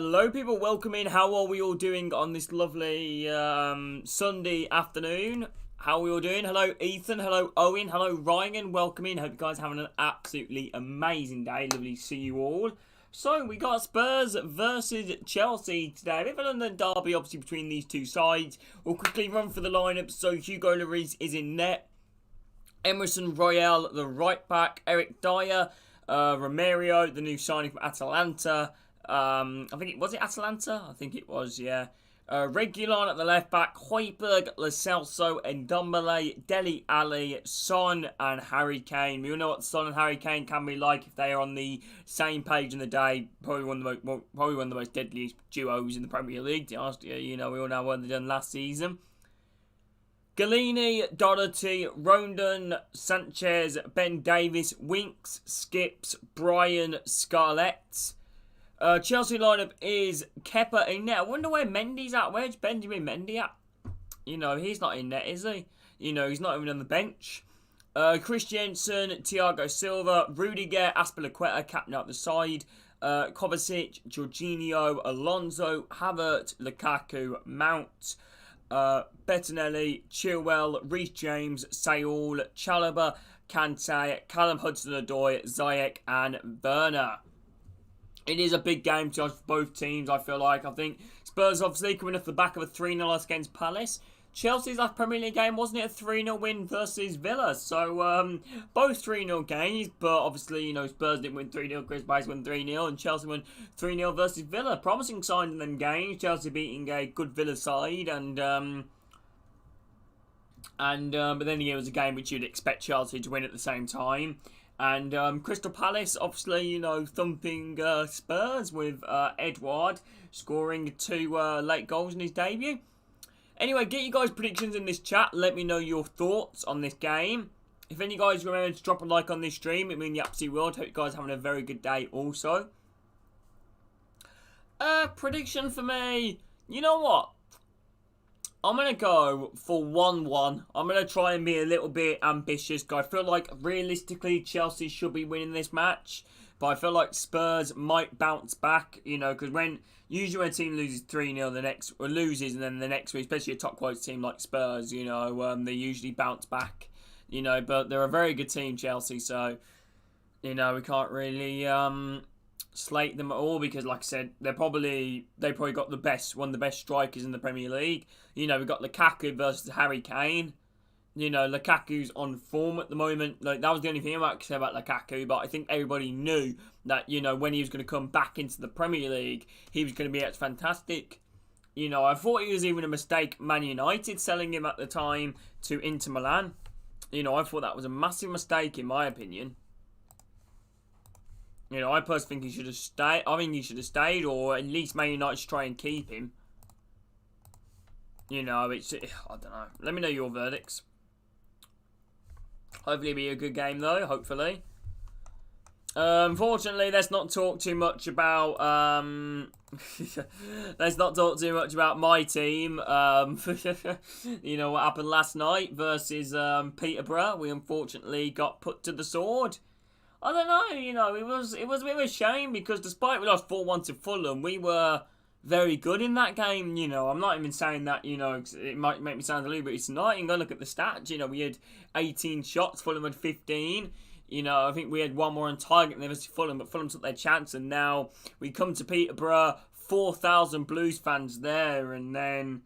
Hello people, welcome in. How are we all doing on this lovely Sunday afternoon? How are we all doing? Hello Ethan, hello Owen, hello Ryan, welcome in. Hope you guys are having an absolutely amazing day. Lovely to see you all. So we got Spurs versus Chelsea today. A bit of a London derby obviously between these two sides. We'll quickly run through the lineup. So Hugo Lloris is in net. Emerson Royale, the right back. Eric Dyer, Romario, the new signing from Atalanta. I think it was Atalanta? I think it was, yeah. Reguilon at the left back, Højbjerg, Lo Celso, Ndombele, Dele Alli, Son and Harry Kane. We all know what Son and Harry Kane can be like if they are on the same page in the day. Probably one of the most deadliest duos in the Premier League. To be honest, you know, we all know what they done last season. Galini, Doherty, Rondon, Sanchez, Ben Davis, Winks, Skips, Brian, Scarlett. Chelsea lineup is Kepa in net. I wonder where Mendy's at. Where's Benjamin Mendy at? You know, he's not in net, is he? You know, he's not even on the bench. Christensen, Thiago Silva, Rudiger, Azpilicueta, captain out the side. Kovacic, Jorginho, Alonso, Havertz, Lukaku, Mount, Bettinelli, Chilwell, Reece James, Saul, Chalobah, Kante, Callum Hudson-Odoi, Ziyech and Werner. It is a big game to for both teams, I feel like. I think Spurs obviously coming off the back of a 3-0 loss against Palace. Chelsea's last Premier League game, wasn't it a 3-0 win versus Villa? So, both 3-0 games, but obviously, you know, Spurs didn't win 3-0, Chris Bates won 3-0, and Chelsea won 3-0 versus Villa. Promising signs in them games. Chelsea beating a good Villa side, but then again, it was a game which you'd expect Chelsea to win at the same time. And Crystal Palace, obviously, you know, thumping Spurs with Edouard scoring 2 late goals in his debut. Anyway, get you guys' predictions in this chat. Let me know your thoughts on this game. If any of you guys remember to drop a like on this stream, it means the absolute world. Hope you guys are having a very good day also. Prediction for me. You know what? I'm going to go for 1-1. I'm going to try and be a little bit ambitious. I feel like realistically Chelsea should be winning this match. But I feel like Spurs might bounce back, you know, because usually when a team loses 3-0, loses and then the next week, especially a top quality team like Spurs, you know, they usually bounce back, you know, but they're a very good team, Chelsea, so, you know, we can't really slate them at all because, like I said, they probably got one of the best strikers in the Premier League. You know, we've got Lukaku versus Harry Kane. You know, Lukaku's on form at the moment. Like, that was the only thing I might say about Lukaku, but I think everybody knew that, you know, when he was going to come back into the Premier League, he was going to be fantastic. You know, I thought it was even a mistake Man United selling him at the time to Inter Milan. You know, I thought that was a massive mistake in my opinion. You know, I personally think he should have stayed. I think he should have stayed, or at least Man United should try and keep him. You know, I don't know. Let me know your verdicts. Hopefully it'll be a good game though, hopefully. Unfortunately, let's not talk too much about my team. You know what happened last night versus Peterborough. We unfortunately got put to the sword. I don't know, you know, it was a bit of a shame because despite we lost 4-1 to Fulham, we were very good in that game, you know. I'm not even saying that, you know, it might make me sound a little bit snide. You can go look at the stats, you know, we had 18 shots, Fulham had 15. You know, I think we had 1 more on target than Fulham, but Fulham took their chance, and now we come to Peterborough, 4,000 Blues fans there, and then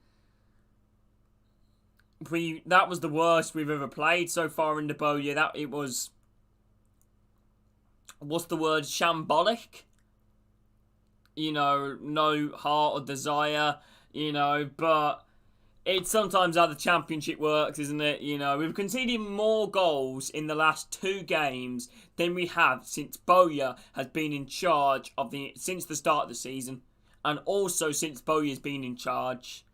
that was the worst we've ever played so far in the Bowyer. It was, what's the word, shambolic? You know, no heart or desire, you know, but it's sometimes how the Championship works, isn't it? You know, we've conceded more goals in the last 2 games than we have since Bowyer has been in charge since the start of the season. And also since Bowyer's been in charge,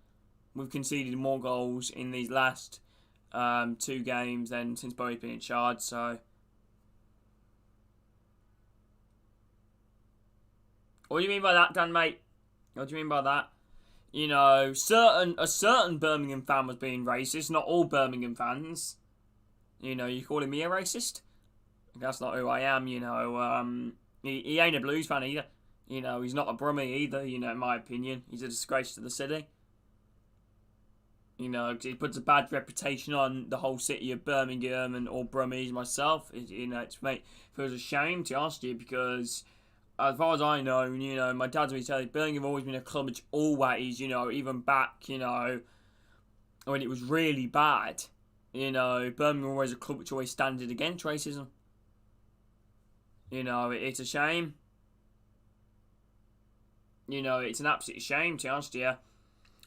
we've conceded more goals in these last 2 games than since Bowyer's been in charge, so. What do you mean by that, Dan, mate? What do you mean by that? You know, a certain Birmingham fan was being racist, not all Birmingham fans. You know, you calling me a racist? That's not who I am, you know. He ain't a Blues fan either. You know, he's not a Brummie either, you know, in my opinion. He's a disgrace to the city. You know, he puts a bad reputation on the whole city of Birmingham and all Brummies, myself. You know, it feels a shame, to be honest with you, because as far as I know, you know, my dad's always telling me, Birmingham have always been a club which always, you know, even back, you know, when it was really bad, you know, Birmingham was a club which always standed against racism. You know, it's a shame. You know, it's an absolute shame, to be honest with you.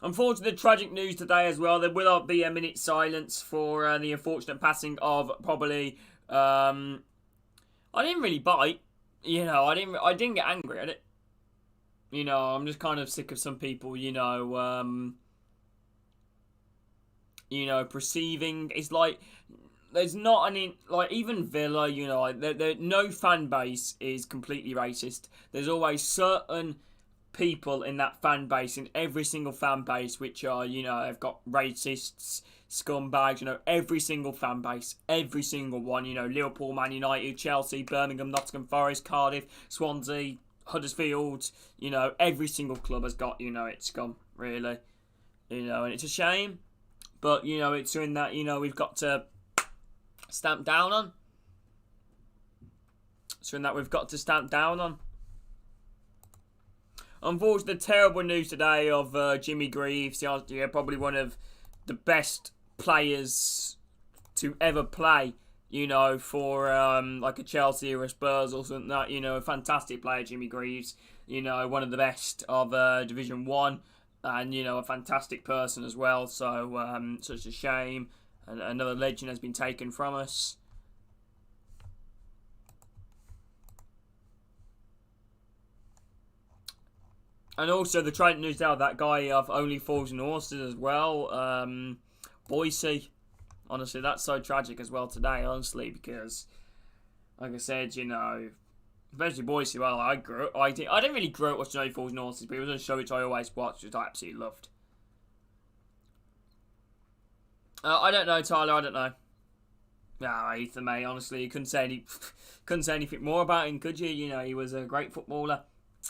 Unfortunately, the tragic news today as well, there will be a minute's silence for the unfortunate passing of probably, I didn't really bite, you know, I didn't get angry at it. You know, I'm just kind of sick of some people, you know, perceiving, it's like, there's not any, like, even Villa, you know, no fan base is completely racist. There's always certain people in that fan base, in every single fan base, which are, you know, have got racists, scumbags, you know, every single fan base, every single one, you know, Liverpool, Man United, Chelsea, Birmingham, Nottingham Forest, Cardiff, Swansea, Huddersfield, you know, every single club has got, you know, its scum, really, you know, and it's a shame, but, you know, it's something that, you know, we've got to stamp down on. Something that we've got to stamp down on. Unfortunately, the terrible news today of Jimmy Greaves, probably one of the best players to ever play, you know, for like a Chelsea or a Spurs or something like that, you know, a fantastic player, Jimmy Greaves, you know, one of the best of Division 1, and, you know, a fantastic person as well, so such a shame, and another legend has been taken from us. And also the tragic news now, that guy of Only Fools and Horses as well. Boise. Honestly, that's so tragic as well today, honestly, because, like I said, you know, especially Boise, well, I didn't really grow up watching Only Fools and Horses, but it was a show which I always watched, which I absolutely loved. I don't know, Tyler, I don't know. Nah, Ethan, mate, honestly, you couldn't say anything more about him, could you? You know, he was a great footballer.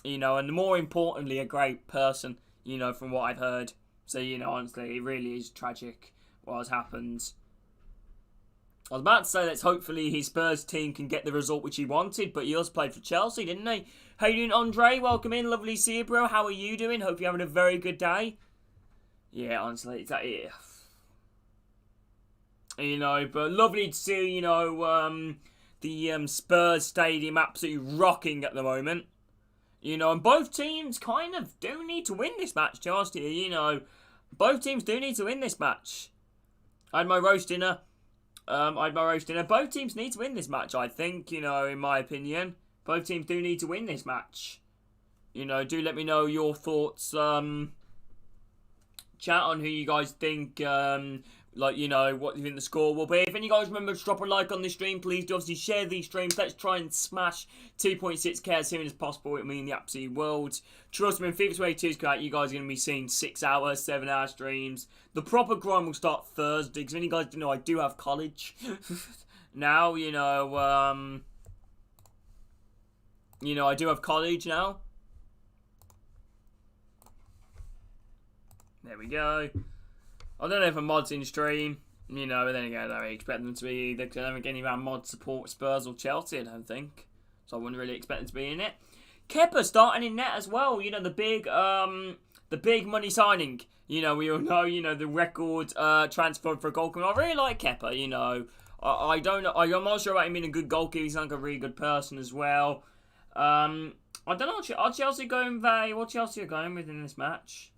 You know, and more importantly, a great person, you know, from what I've heard. So, you know, honestly, it really is tragic what has happened. I was about to say that hopefully his Spurs team can get the result which he wanted, but he also played for Chelsea, didn't he? How you doing, Andre? Welcome in. Lovely to see you, bro. How are you doing? Hope you're having a very good day. Yeah, honestly, it's that, yeah. You know, but lovely to see, you know, the Spurs stadium absolutely rocking at the moment. You know, and both teams kind of do need to win this match, to be honest with you. You know, both teams do need to win this match. I had my roast dinner. Both teams need to win this match, I think, you know, in my opinion. Both teams do need to win this match. You know, do let me know your thoughts. Chat on who you guys think, like, you know, what you think the score will be. If any of you guys remember to drop a like on this stream, please do obviously share these streams. Let's try and smash 2.6k as soon as possible. It means the absolute world. Trust me, in FIFA 22's cut, you guys are going to be seeing 6 hour, 7 hour streams. The proper grind will start Thursday, because any of you guys do know I do have college. Now, you know, I do have college now. There we go. I don't know if a mod's in stream, you know, but then again, I don't really expect them to be either, because I don't think any of our mods support Spurs or Chelsea, I don't think. So I wouldn't really expect them to be in it. Kepa starting in net as well, you know, the big money signing. You know, we all know, you know, the record transfer for a goalkeeper. I really like Kepa, you know. I'm not sure about him being a good goalkeeper. He's like a really good person as well. I don't know, are Chelsea going what Chelsea are going with in this match?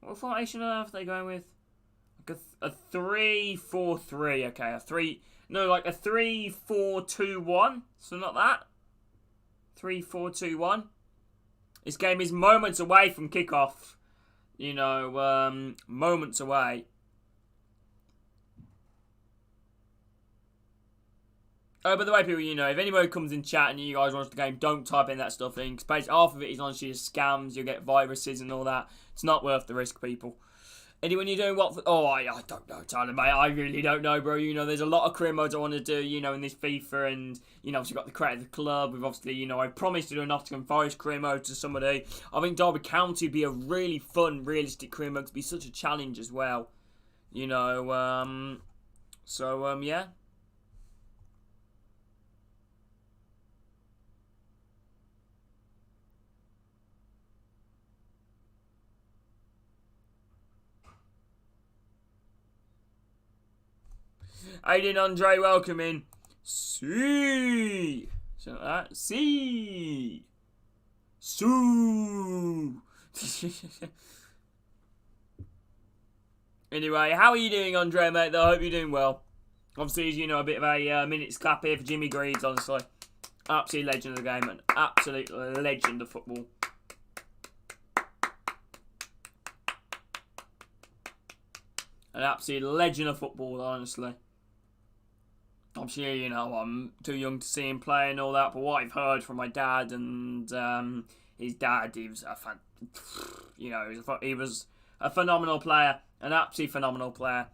What formation are they going with? Like a 3-4-3, okay, like a 3-4-2-1, something like that. 3-4-2-1. This game is moments away from kickoff. You know, moments away. Oh, by the way, people, you know, if anybody comes in chat and you guys watch the game, don't type in that stuff in, because half of it is honestly scams, you'll get viruses and all that. It's not worth the risk, people. Anyone you're doing what for? Oh, I don't know, Tyler, mate. I really don't know, bro. You know, there's a lot of career modes I want to do, you know, in this FIFA. And, you know, obviously got the create of the club. We've obviously, you know, I promised to do a Nottingham Forest career mode to somebody. I think Derby County would be a really fun, realistic career mode. To be such a challenge as well. You know, yeah. Aiden Andre, welcome in. See. So that. See. Sue. Anyway, how are you doing, Andre, mate? I hope you're doing well. Obviously, you know, a bit of a minutes clap here for Jimmy Greaves, honestly. Absolute legend of the game, an absolute legend of football. An absolute legend of football, honestly. Obviously, you know, I'm too young to see him play and all that, but what I've heard from my dad and his dad, he was he was a phenomenal player, an absolutely phenomenal player.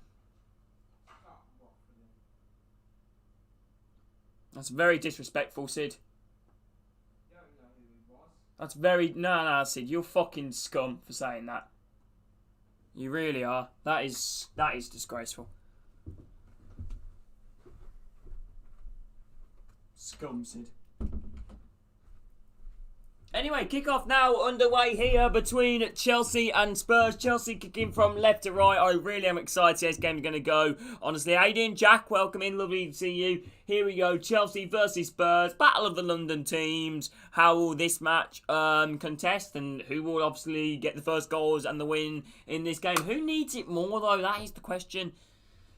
That's very disrespectful, Sid. That's very... No, Sid, you're fucking scum for saying that. You really are. That is disgraceful. Scum, Sid. Anyway, kickoff now underway here between Chelsea and Spurs. Chelsea kicking from left to right. I really am excited how this game's going to go. Honestly, Aiden, Jack, welcome in. Lovely to see you. Here we go. Chelsea versus Spurs. Battle of the London teams. How will this match contest? And who will obviously get the first goals and the win in this game? Who needs it more, though? That is the question.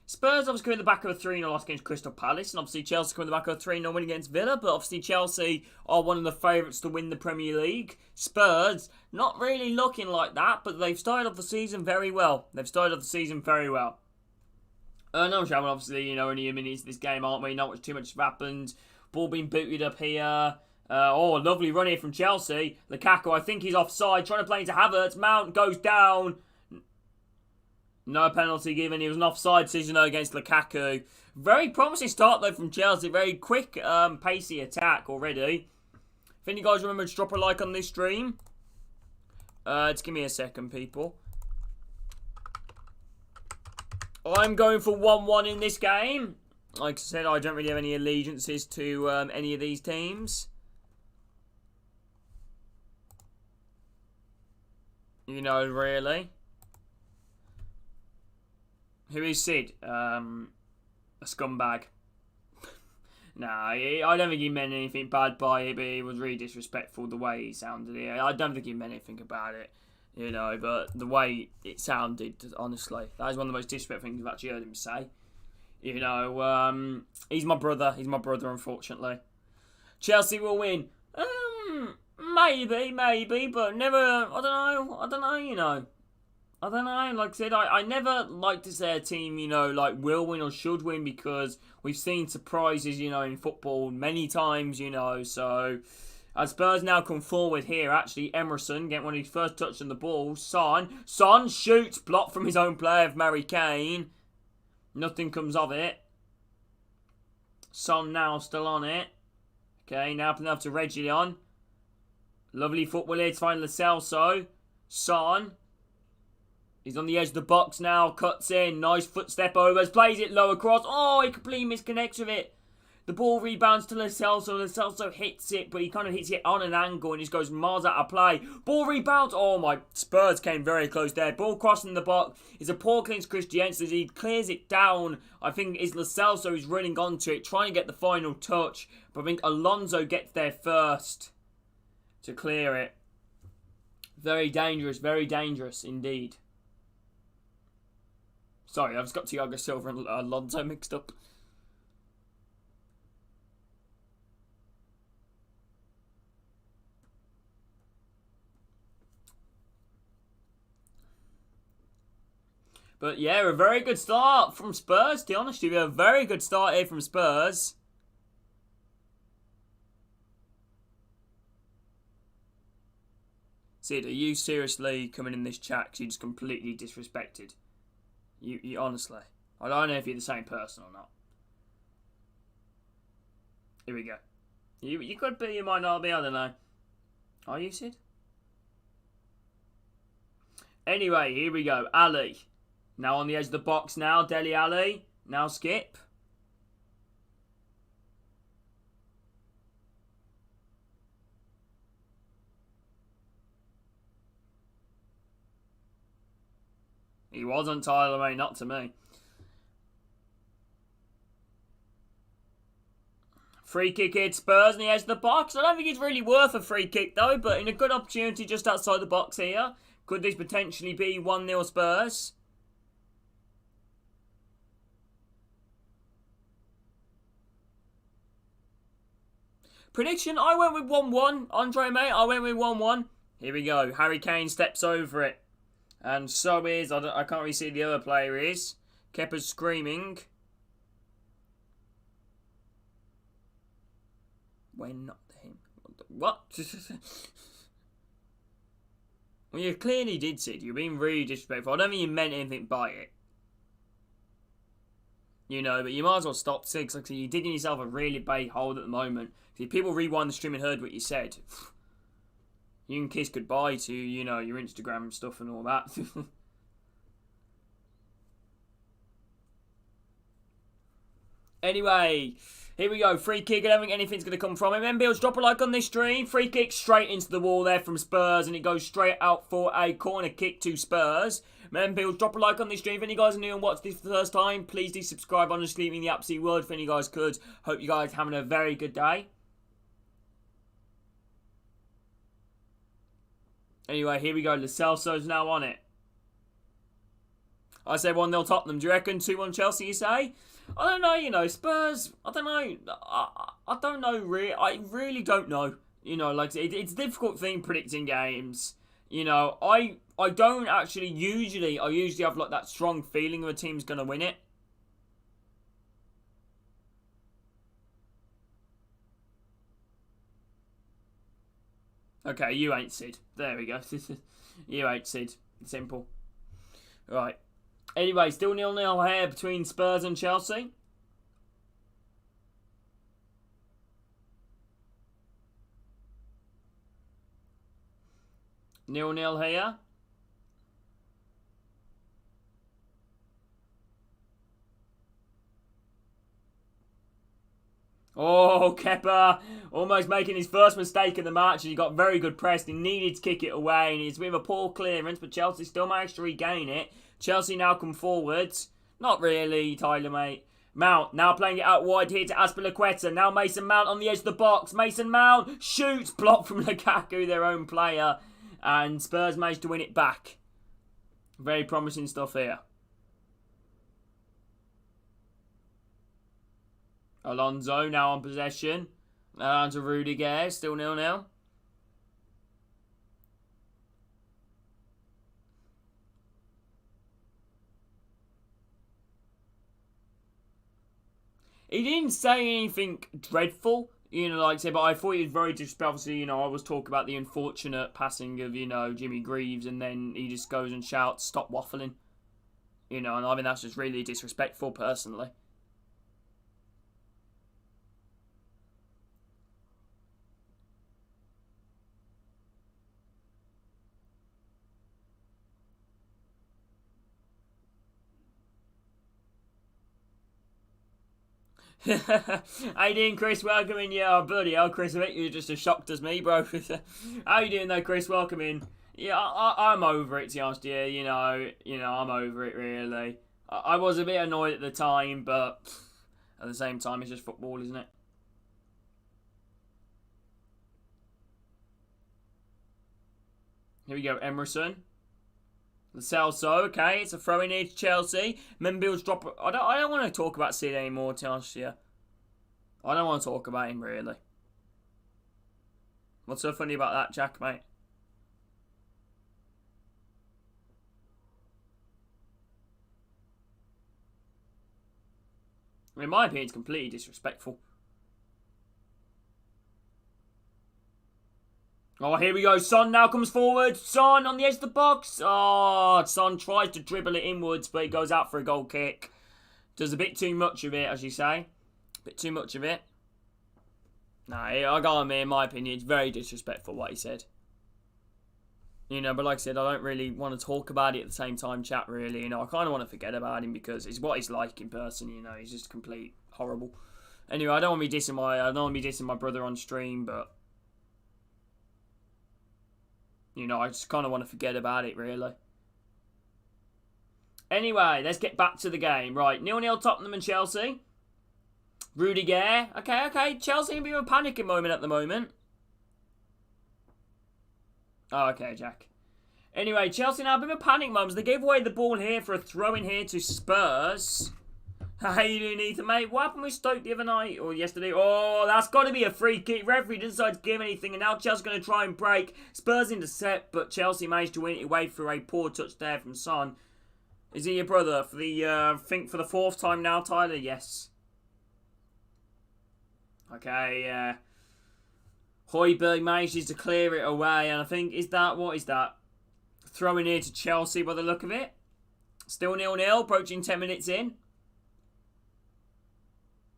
Spurs obviously come in the back of a 3-0 loss against Crystal Palace, and obviously Chelsea come in the back of a 3-0 win against Villa, but obviously Chelsea are one of the favourites to win the Premier League. Spurs, not really looking like that, but they've started off the season very well. No, Shaman, obviously, you know, only a minute into this game, aren't we? Not too much has happened. Ball being booted up here. Lovely run here from Chelsea. Lukaku, I think he's offside, trying to play into Havertz. Mount goes down. No penalty given. He was an offside decision though against Lukaku. Very promising start though from Chelsea. Very quick, pacey attack already. If any guys remember to drop a like on this stream. Just give me a second, people. I'm going for 1-1 in this game. Like I said, I don't really have any allegiances to any of these teams. You know, really. Who is Sid? A scumbag. Nah, I don't think he meant anything bad by it, but it was really disrespectful the way he sounded it. I don't think he meant anything about it, you know, but the way it sounded, honestly, that is one of the most disrespectful things I've actually heard him say. You know, he's my brother, unfortunately. Chelsea will win. Maybe, but never, I don't know, you know. I don't know, like I said, I never like to say a team, you know, like will win or should win because we've seen surprises, you know, in football many times, you know, so as Spurs now come forward here, actually, Emerson getting one of his first touch on the ball, Son shoots, blocked from his own player of Mary Kane, nothing comes of it, Son now still on it, okay, now up to Reguilon, lovely football here to find Lo Celso, Son. He's on the edge of the box now, cuts in, nice footstep overs, plays it low across. Oh, he completely misconnects with it. The ball rebounds to Lo Celso. Lo Celso hits it, but he kind of hits it on an angle and just goes miles out of play. Ball rebounds. Oh my, Spurs came very close there. Ball crossing the box. It's a poor clearance Christiansen. He clears it down. I think it's Lo Celso who's running onto it, trying to get the final touch. But I think Alonso gets there first to clear it. Very dangerous indeed. Sorry, I've just got Thiago Silva and Alonso mixed up. But yeah, a very good start from Spurs, to be honest with you. A very good start here from Spurs. Sid, are you seriously coming in this chat because you just completely disrespected You honestly. I don't know if you're the same person or not. Here we go. You could be, you might not be, I don't know. Are you, Sid? Anyway, here we go. Ali. Now on the edge of the box now. Dele Alli. Now Skip. He wasn't Tyler, mate. Not to me. Free kick hit Spurs on the edge of the box. I don't think it's really worth a free kick, though. But in a good opportunity just outside the box here. Could this potentially be 1-0 Spurs? Prediction, I went with 1-1. Andre, mate, I went with 1-1. Here we go. Harry Kane steps over it. And so is, I can't really see the other player is. Kepa's screaming. When not him. What? Well, you clearly did, Sid. You're being really disrespectful. I don't think you meant anything by it. You know, but you might as well stop, Sid, because you're digging yourself a really big hole at the moment. If people rewind the stream and heard what you said, you can kiss goodbye to, you know, your Instagram stuff and all that. Anyway, here we go. Free kick. I don't think anything's going to come from it. Membills, drop a like on this stream. Free kick straight into the wall there from Spurs. And it goes straight out for a corner kick to Spurs. Membills, drop a like on this stream. If any guys are new and watch this for the first time, please do subscribe. Honestly, mean the absolute world if any guys could. Hope you guys are having a very good day. Anyway, here we go. Lo Celso's now on it. I said 1-0 Tottenham. Do you reckon 2-1 Chelsea, you say? I don't know, you know, Spurs, I don't know. I don't know, really. I really don't know. You know, like, it's a difficult thing predicting games. You know, I don't actually usually, I usually have, like, that strong feeling of a team's going to win it. Okay, you ain't Sid. There we go. You ain't Sid. Simple. Right. Anyway, still 0-0 here between Spurs and Chelsea. 0-0 here. Oh, Kepa almost making his first mistake in the match, and he got very good press. He needed to kick it away, and it's with a poor clearance, but Chelsea still managed to regain it. Chelsea now come forwards. Not really, Tyler, mate. Mount now playing it out wide here to Azpilicueta. Now Mason Mount on the edge of the box. Mason Mount shoots, blocked from Lukaku, their own player, and Spurs managed to win it back. Very promising stuff here. Alonso now on possession. On to Rudiger, still 0-0. He didn't say anything dreadful, you know, like I said, but I thought he was very disrespectful. Obviously, you know, I was talking about the unfortunate passing of, you know, Jimmy Greaves, and then he just goes and shouts, "Stop waffling." You know, and I mean, that's just really disrespectful, personally. How you doing, Chris? Welcome in. Yeah, oh, bloody hell, Chris. I bet you're just as shocked as me, bro. How you doing, though, Chris? Welcome in. Yeah, I'm over it, to be honest. Yeah, you know, I'm over it, really. I was a bit annoyed at the time, but at the same time, it's just football, isn't it? Here we go, Emerson. Lo Celso, okay, it's a throw in here to Chelsea. Membills drop. I don't want to talk about Sid anymore, to be honest. Yeah, I don't want to talk about him really. What's so funny about that, Jack, mate? In my opinion, it's completely disrespectful. Oh, here we go. Son now comes forward. Son on the edge of the box. Oh, Son tries to dribble it inwards, but he goes out for a goal kick. Does a bit too much of it, as you say. A bit too much of it. No, I got him in my opinion. It's very disrespectful what he said. You know, but like I said, I don't really want to talk about it at the same time, chat, really. You know, I kind of want to forget about him because it's what he's like in person, you know. He's just complete horrible. Anyway, I don't want to be dissing my brother on stream, but you know, I just kind of want to forget about it, really. Anyway, let's get back to the game. Right, 0-0 Tottenham and Chelsea. Rudiger. Okay. Chelsea in a bit of a panicking moment at the moment. Oh, okay, Jack. Anyway, Chelsea now a bit of a panic moment. They gave away the ball here for a throw-in here to Spurs. How you doing, Ethan, mate? What happened with Stoke the other night or yesterday? Oh, that's got to be a free kick. Referee didn't decide to give anything, and now Chelsea's going to try and break. Spurs intercept, but Chelsea managed to win it away through a poor touch there from Son. Is he your brother for the? I think for the 4th time now, Tyler. Yes. Okay. Højbjerg manages to clear it away, and I think what is that? Throwing here to Chelsea by the look of it. Still 0-0, approaching 10 minutes in.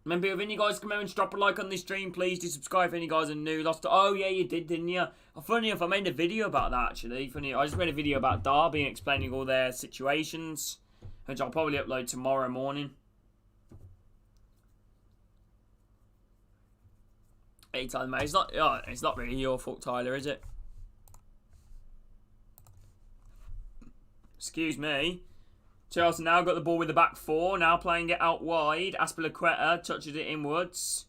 Remember, if any guys come out and drop a like on this stream, please do subscribe if any guys are new. Oh, yeah, you did, didn't you? Funny enough, I made a video about that, actually. I just made a video about Derby and explaining all their situations, which I'll probably upload tomorrow morning. Hey, Tyler, mate. It's not really your fault, Tyler, is it? Excuse me. Chelsea now got the ball with the back 4. Now playing it out wide. Azpilicueta touches it inwards.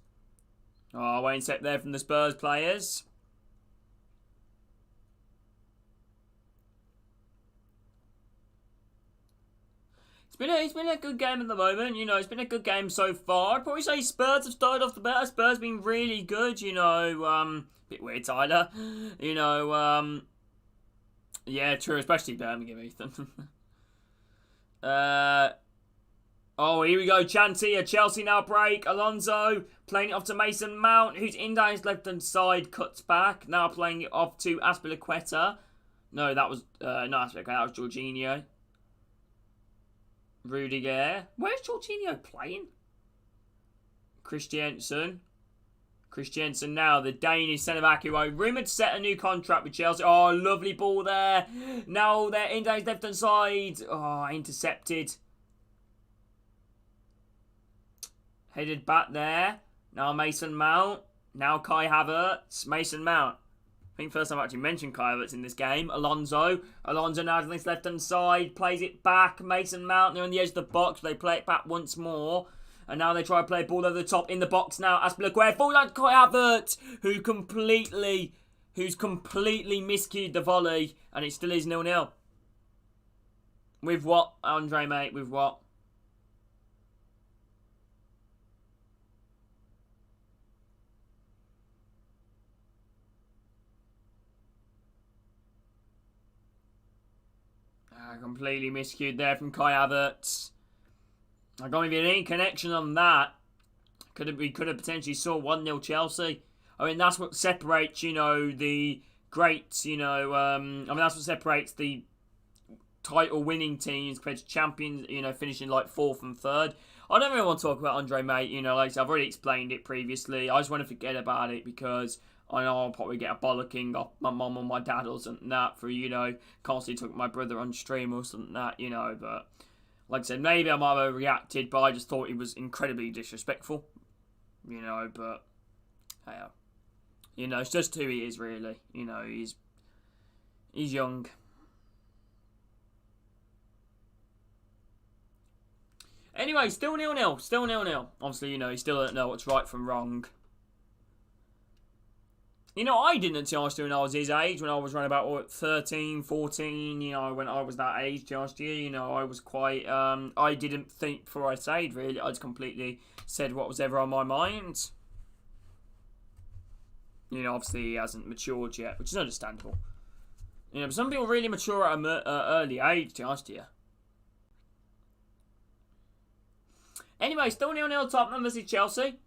Oh, Wayne step there from the Spurs players. It's been a good game at the moment. You know, it's been a good game so far. I'd probably say Spurs have started off the better. Spurs been really good. You know, bit weird, Tyler. You know, yeah, true. Especially Birmingham, Ethan. Oh, here we go. Chanty, a Chelsea now break. Alonso playing it off to Mason Mount, who's in down his left-hand side, cuts back. Now playing it off to Azpilicueta. No, that was not Azpilicueta. That was Jorginho. Rudiger. Where's Jorginho playing? Christiansen now, the Danish centre-back who are rumoured to set a new contract with Chelsea. Oh, lovely ball there. Now they're in down his left-hand side. Oh, intercepted. Headed back there. Now Mason Mount. Now Kai Havertz. Mason Mount. I think first time I've actually mentioned Kai Havertz in this game. Alonso now on this left-hand side. Plays it back. Mason Mount. They're on the edge of the box. They play it back once more. And now they try to play a ball over the top in the box now. Azpilicueta falls down to Kai Havertz, who's completely miscued the volley. And it still is 0-0. With what, Andre, mate? With what? Completely miscued there from Kai Havertz. I don't even any connection on that. We could have potentially saw 1-0 Chelsea. I mean, that's what separates, you know, the greats, you know. I mean, that's what separates the title-winning teams compared to champions, you know, finishing like 4th and 3rd. I don't really want to talk about Andre, mate. You know, like I said, I've already explained it previously. I just want to forget about it because I know I'll probably get a bollocking off my mum or my dad or something that for, you know, constantly talking my brother on stream or something that, you know. But like I said, maybe I might have overreacted, but I just thought he was incredibly disrespectful, you know. But hey, you know, it's just who he is, really. You know, he's young. Anyway, still 0-0. Still 0-0. Obviously, you know, he still don't know what's right from wrong. You know, I didn't last year when I was his age, when I was around about 13, 14, you know, when I was that age last year, you know, I was quite, I didn't think before I said, really. I just completely said what was ever on my mind. You know, obviously he hasn't matured yet, which is understandable. You know, but some people really mature at an early age last year. Anyway, still 0-0 Tottenham versus Chelsea.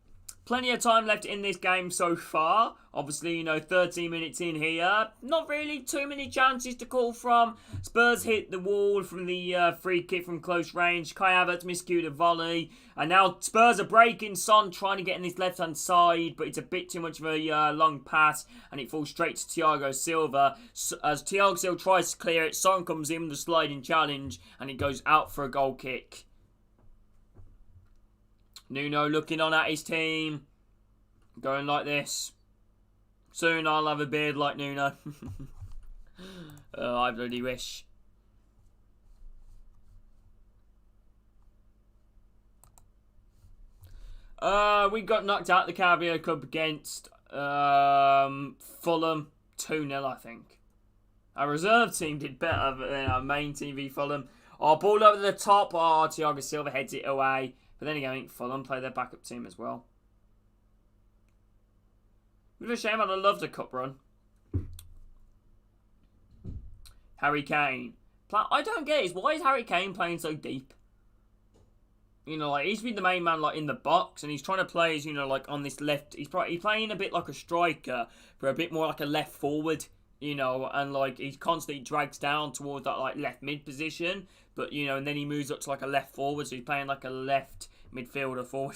Plenty of time left in this game so far. Obviously, you know, 13 minutes in here. Not really too many chances to call from. Spurs hit the wall from the free kick from close range. Kai Havertz miscued a volley. And now Spurs are breaking. Son trying to get in this left-hand side, but it's a bit too much of a long pass. And it falls straight to Thiago Silva. As Thiago Silva tries to clear it, Son comes in with a sliding challenge. And it goes out for a goal kick. Nuno looking on at his team. Going like this. Soon I'll have a beard like Nuno. I bloody wish. We got knocked out the Carabao Cup against Fulham 2-0, I think. Our reserve team did better than our main team v Fulham. Ball over the top. Thiago Silva heads it away. But then again, I think Fulham play their backup team as well. It's a shame, I'd have loved a cup run. Harry Kane. I don't get it. Why is Harry Kane playing so deep? You know, like, he's been the main man, like, in the box. And he's trying to play, you know, like, on this left. He's playing a bit like a striker. But a bit more like a left forward. You know, and, like, he constantly drags down towards that, like, left mid position. But, you know, and then he moves up to, like, a left forward. So he's playing, like, a left midfielder forward.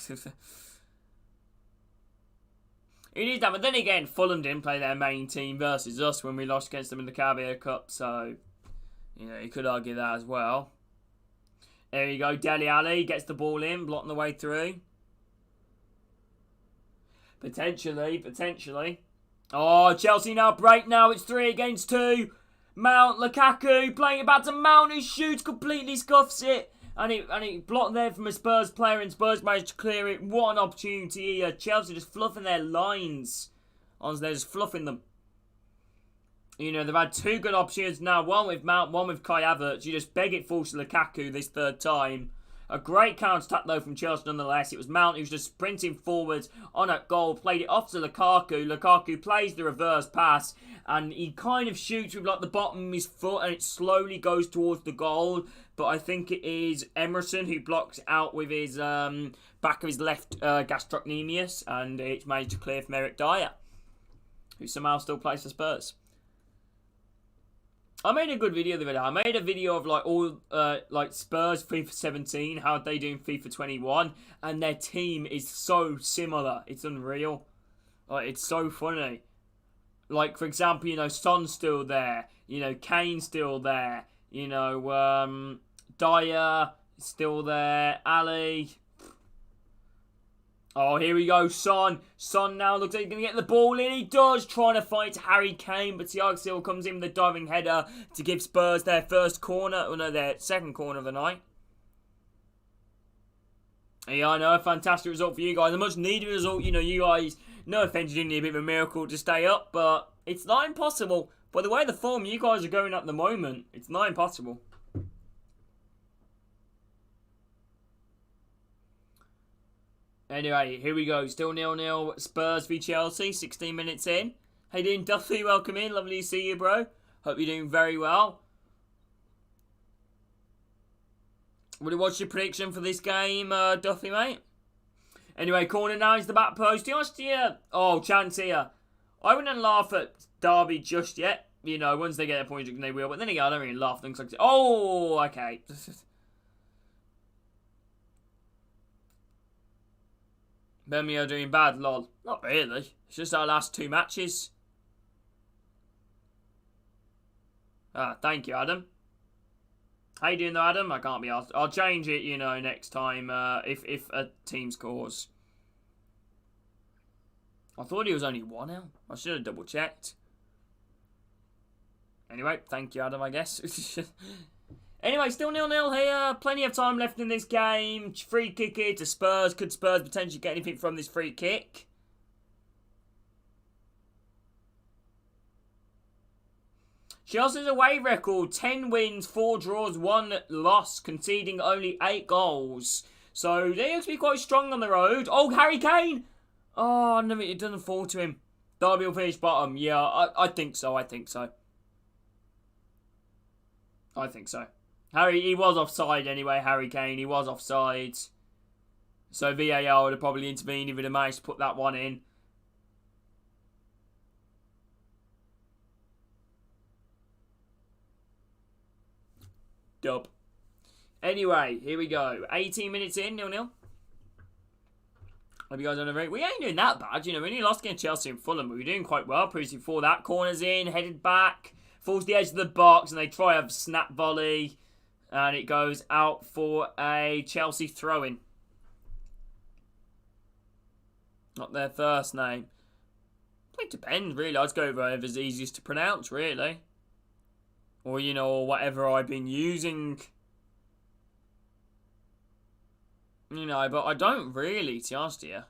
It is that. But then again, Fulham didn't play their main team versus us when we lost against them in the Carabao Cup. So, you know, you could argue that as well. There you go. Dele Alli gets the ball in, blocking the way through. Potentially. Oh, Chelsea now break now. It's 3 against 2. Mount, Lukaku playing it back to Mount, who shoots, completely scuffs it. And it blocked there from a Spurs player, and Spurs managed to clear it. What an opportunity here. Chelsea just fluffing their lines. Honestly, they're just fluffing them. You know, they've had 2 good opportunities now. One with Mount, one with Kai Havertz. You just beg it falls to Lukaku this 3rd time. A great counter-attack, though, from Chelsea nonetheless. It was Mount who was just sprinting forwards on a goal. Played it off to Lukaku. Lukaku plays the reverse pass. And he kind of shoots with, like, the bottom of his foot. And it slowly goes towards the goal. But I think it is Emerson who blocks out with his back of his left gastrocnemius. And it's managed to clear from Eric Dyer, who somehow still plays for Spurs. I made a good video the other day. I made a video of like all like Spurs FIFA 17, how they do in FIFA 21, and their team is so similar. It's unreal. Like, it's so funny. Like, for example, you know, Son's still there. You know, Kane's still there. You know, Dyer still there. Ali. Oh, here we go, Son. Son now looks like he's going to get the ball in. He does, trying to fight Harry Kane, but Thiago Silva comes in with a diving header to give Spurs their first corner. Oh, no, their second corner of the night. Yeah, I know, a fantastic result for you guys. A much needed result. You know, you guys, no offense, you didn't need a bit of a miracle to stay up, but it's not impossible. By the way the form you guys are going at the moment, it's not impossible. Anyway, here we go. Still 0-0. Spurs v Chelsea. 16 minutes in. How you doing, Duffy? Welcome in. Lovely to see you, bro. Hope you're doing very well. What's your prediction for this game, Duffy, mate? Anyway, corner now is the back post. Oh, chance here. I wouldn't laugh at Derby just yet. You know, once they get their points, they will. But then again, I don't really laugh. Things like, oh, okay. Birmingham are doing bad, lol. Not really. It's just our last 2 matches. Thank you, Adam. How you doing though, Adam? I can't be asked. I'll change it, you know, next time if a team scores. I thought he was only 1-0. I should have double checked. Anyway, thank you, Adam, I guess. Anyway, still 0-0 here. Plenty of time left in this game. Free kick here to Spurs. Could Spurs potentially get anything from this free kick? Chelsea's away record, 10 wins, 4 draws, 1 loss, conceding only 8 goals. So they have to be quite strong on the road. Oh, Harry Kane! Oh, no, it doesn't fall to him. Derby will finish bottom. Yeah, I think so. I think so. He was offside anyway, Harry Kane. He was offside. So VAR would have probably intervened if it had managed to put that one in. Dub. Anyway, here we go. 18 minutes in, 0-0. Hope you guys on a we ain't doing that bad, you know. We only lost against Chelsea and Fulham, but we're doing quite well previously before that. Corner's in, headed back, falls the edge of the box, and they try a snap volley, and it goes out for a Chelsea throw-in. Not their first name. It depends, really. I'd go with whatever's easiest to pronounce, really. Or, you know, whatever I've been using. You know, but I don't really, to be honest with you.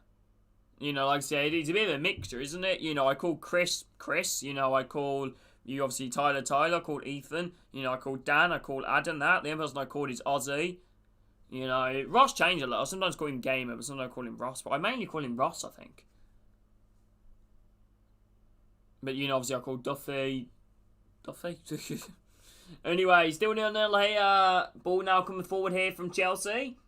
You know, like I said, it's a bit of a mixture, isn't it? You know, I call Chris. You know, I call you, obviously, Tyler. I called Ethan. You know, I called Dan. I called Adam that. The other person I called is Ozzy. You know, Ross changed a lot. I sometimes call him Gamer, but sometimes I call him Ross. But I mainly call him Ross, I think. But, you know, obviously I call Duffy. Anyway, still 0-0 here. Ball now coming forward here from Chelsea.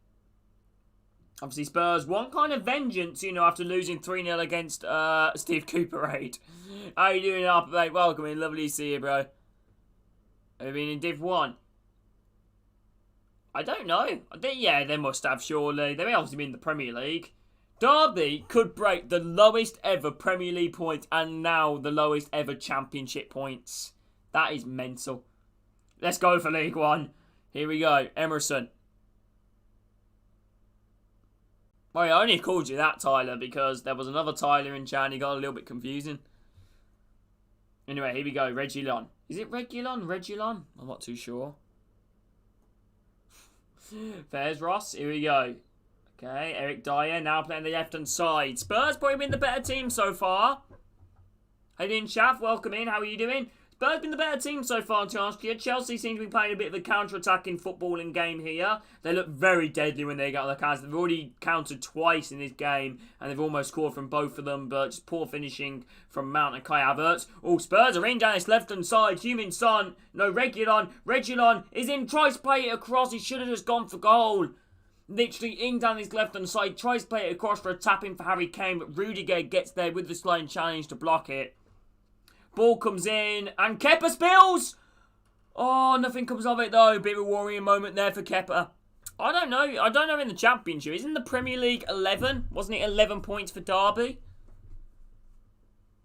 Obviously, Spurs want kind of vengeance, you know, after losing 3-0 against Steve Cooper 8. How you doing, Harper, mate? Welcome in. Lovely to see you, bro. Have you been in Div 1? I don't know. Yeah, they must have, surely. They may obviously be in the Premier League. Derby could break the lowest ever Premier League points and now the lowest ever Championship points. That is mental. Let's go for League 1. Here we go. Emerson. Well, I only called you that, Tyler, because there was another Tyler in chat and he got a little bit confusing. Anyway, here we go. Reguilon. Is it Reguilon? I'm not too sure. There's Ross. Here we go. Okay, Eric Dyer now playing the left-hand side. Spurs probably been the better team so far. Hey, Dean Shaft, welcome in. How are you doing? Spurs been the better team so far, to ask you. Chelsea seem to be playing a bit of a counter-attacking footballing game here. They look very deadly when they get on the counter. They've already countered twice in this game, and they've almost scored from both of them, but just poor finishing from Mount and Kai Havertz. Oh, Spurs are in down this left-hand side. Heung-min Son, no, Reguilon is in, tries to play it across. He should have just gone for goal. Literally in down his left-hand side, tries to play it across for a tap-in for Harry Kane, but Rudiger gets there with the sliding challenge to block it. Ball comes in, and Kepa spills! Oh, nothing comes of it, though. Bit of a worrying moment there for Kepa. I don't know in the Championship. Isn't the Premier League 11? Wasn't it 11 points for Derby?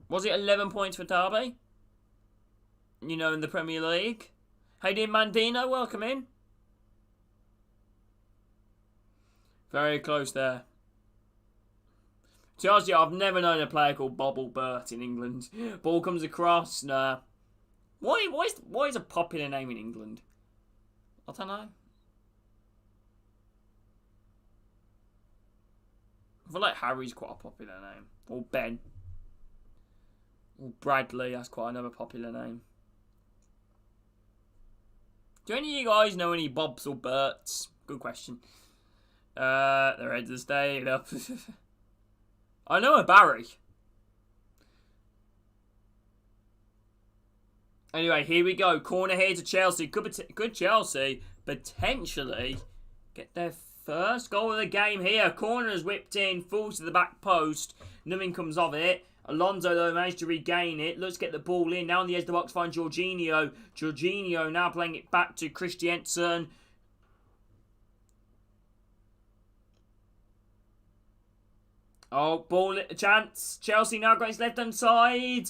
Was it 11 points for Derby? You know, in the Premier League. Hey, dear Mandino, welcome in. Very close there. Chelsea, I've never known a player called Bobble Burt in England. Ball comes across. Nah. Why is a popular name in England? I don't know. I feel like Harry's quite a popular name. Or Ben. Or Bradley, that's quite another popular name. Do any of you guys know any Bobs or Berts? Good question. They're heads of state up. I know a Barry. Anyway, here we go. Corner here to Chelsea. Could Chelsea potentially get their first goal of the game here? Corner is whipped in, falls to the back post. Nothing comes of it. Alonso, though, managed to regain it. Let's get the ball in. Now on the edge of the box, find Jorginho. Jorginho now playing it back to Christiansen. Oh, ball chance. Chelsea now got his left-hand side.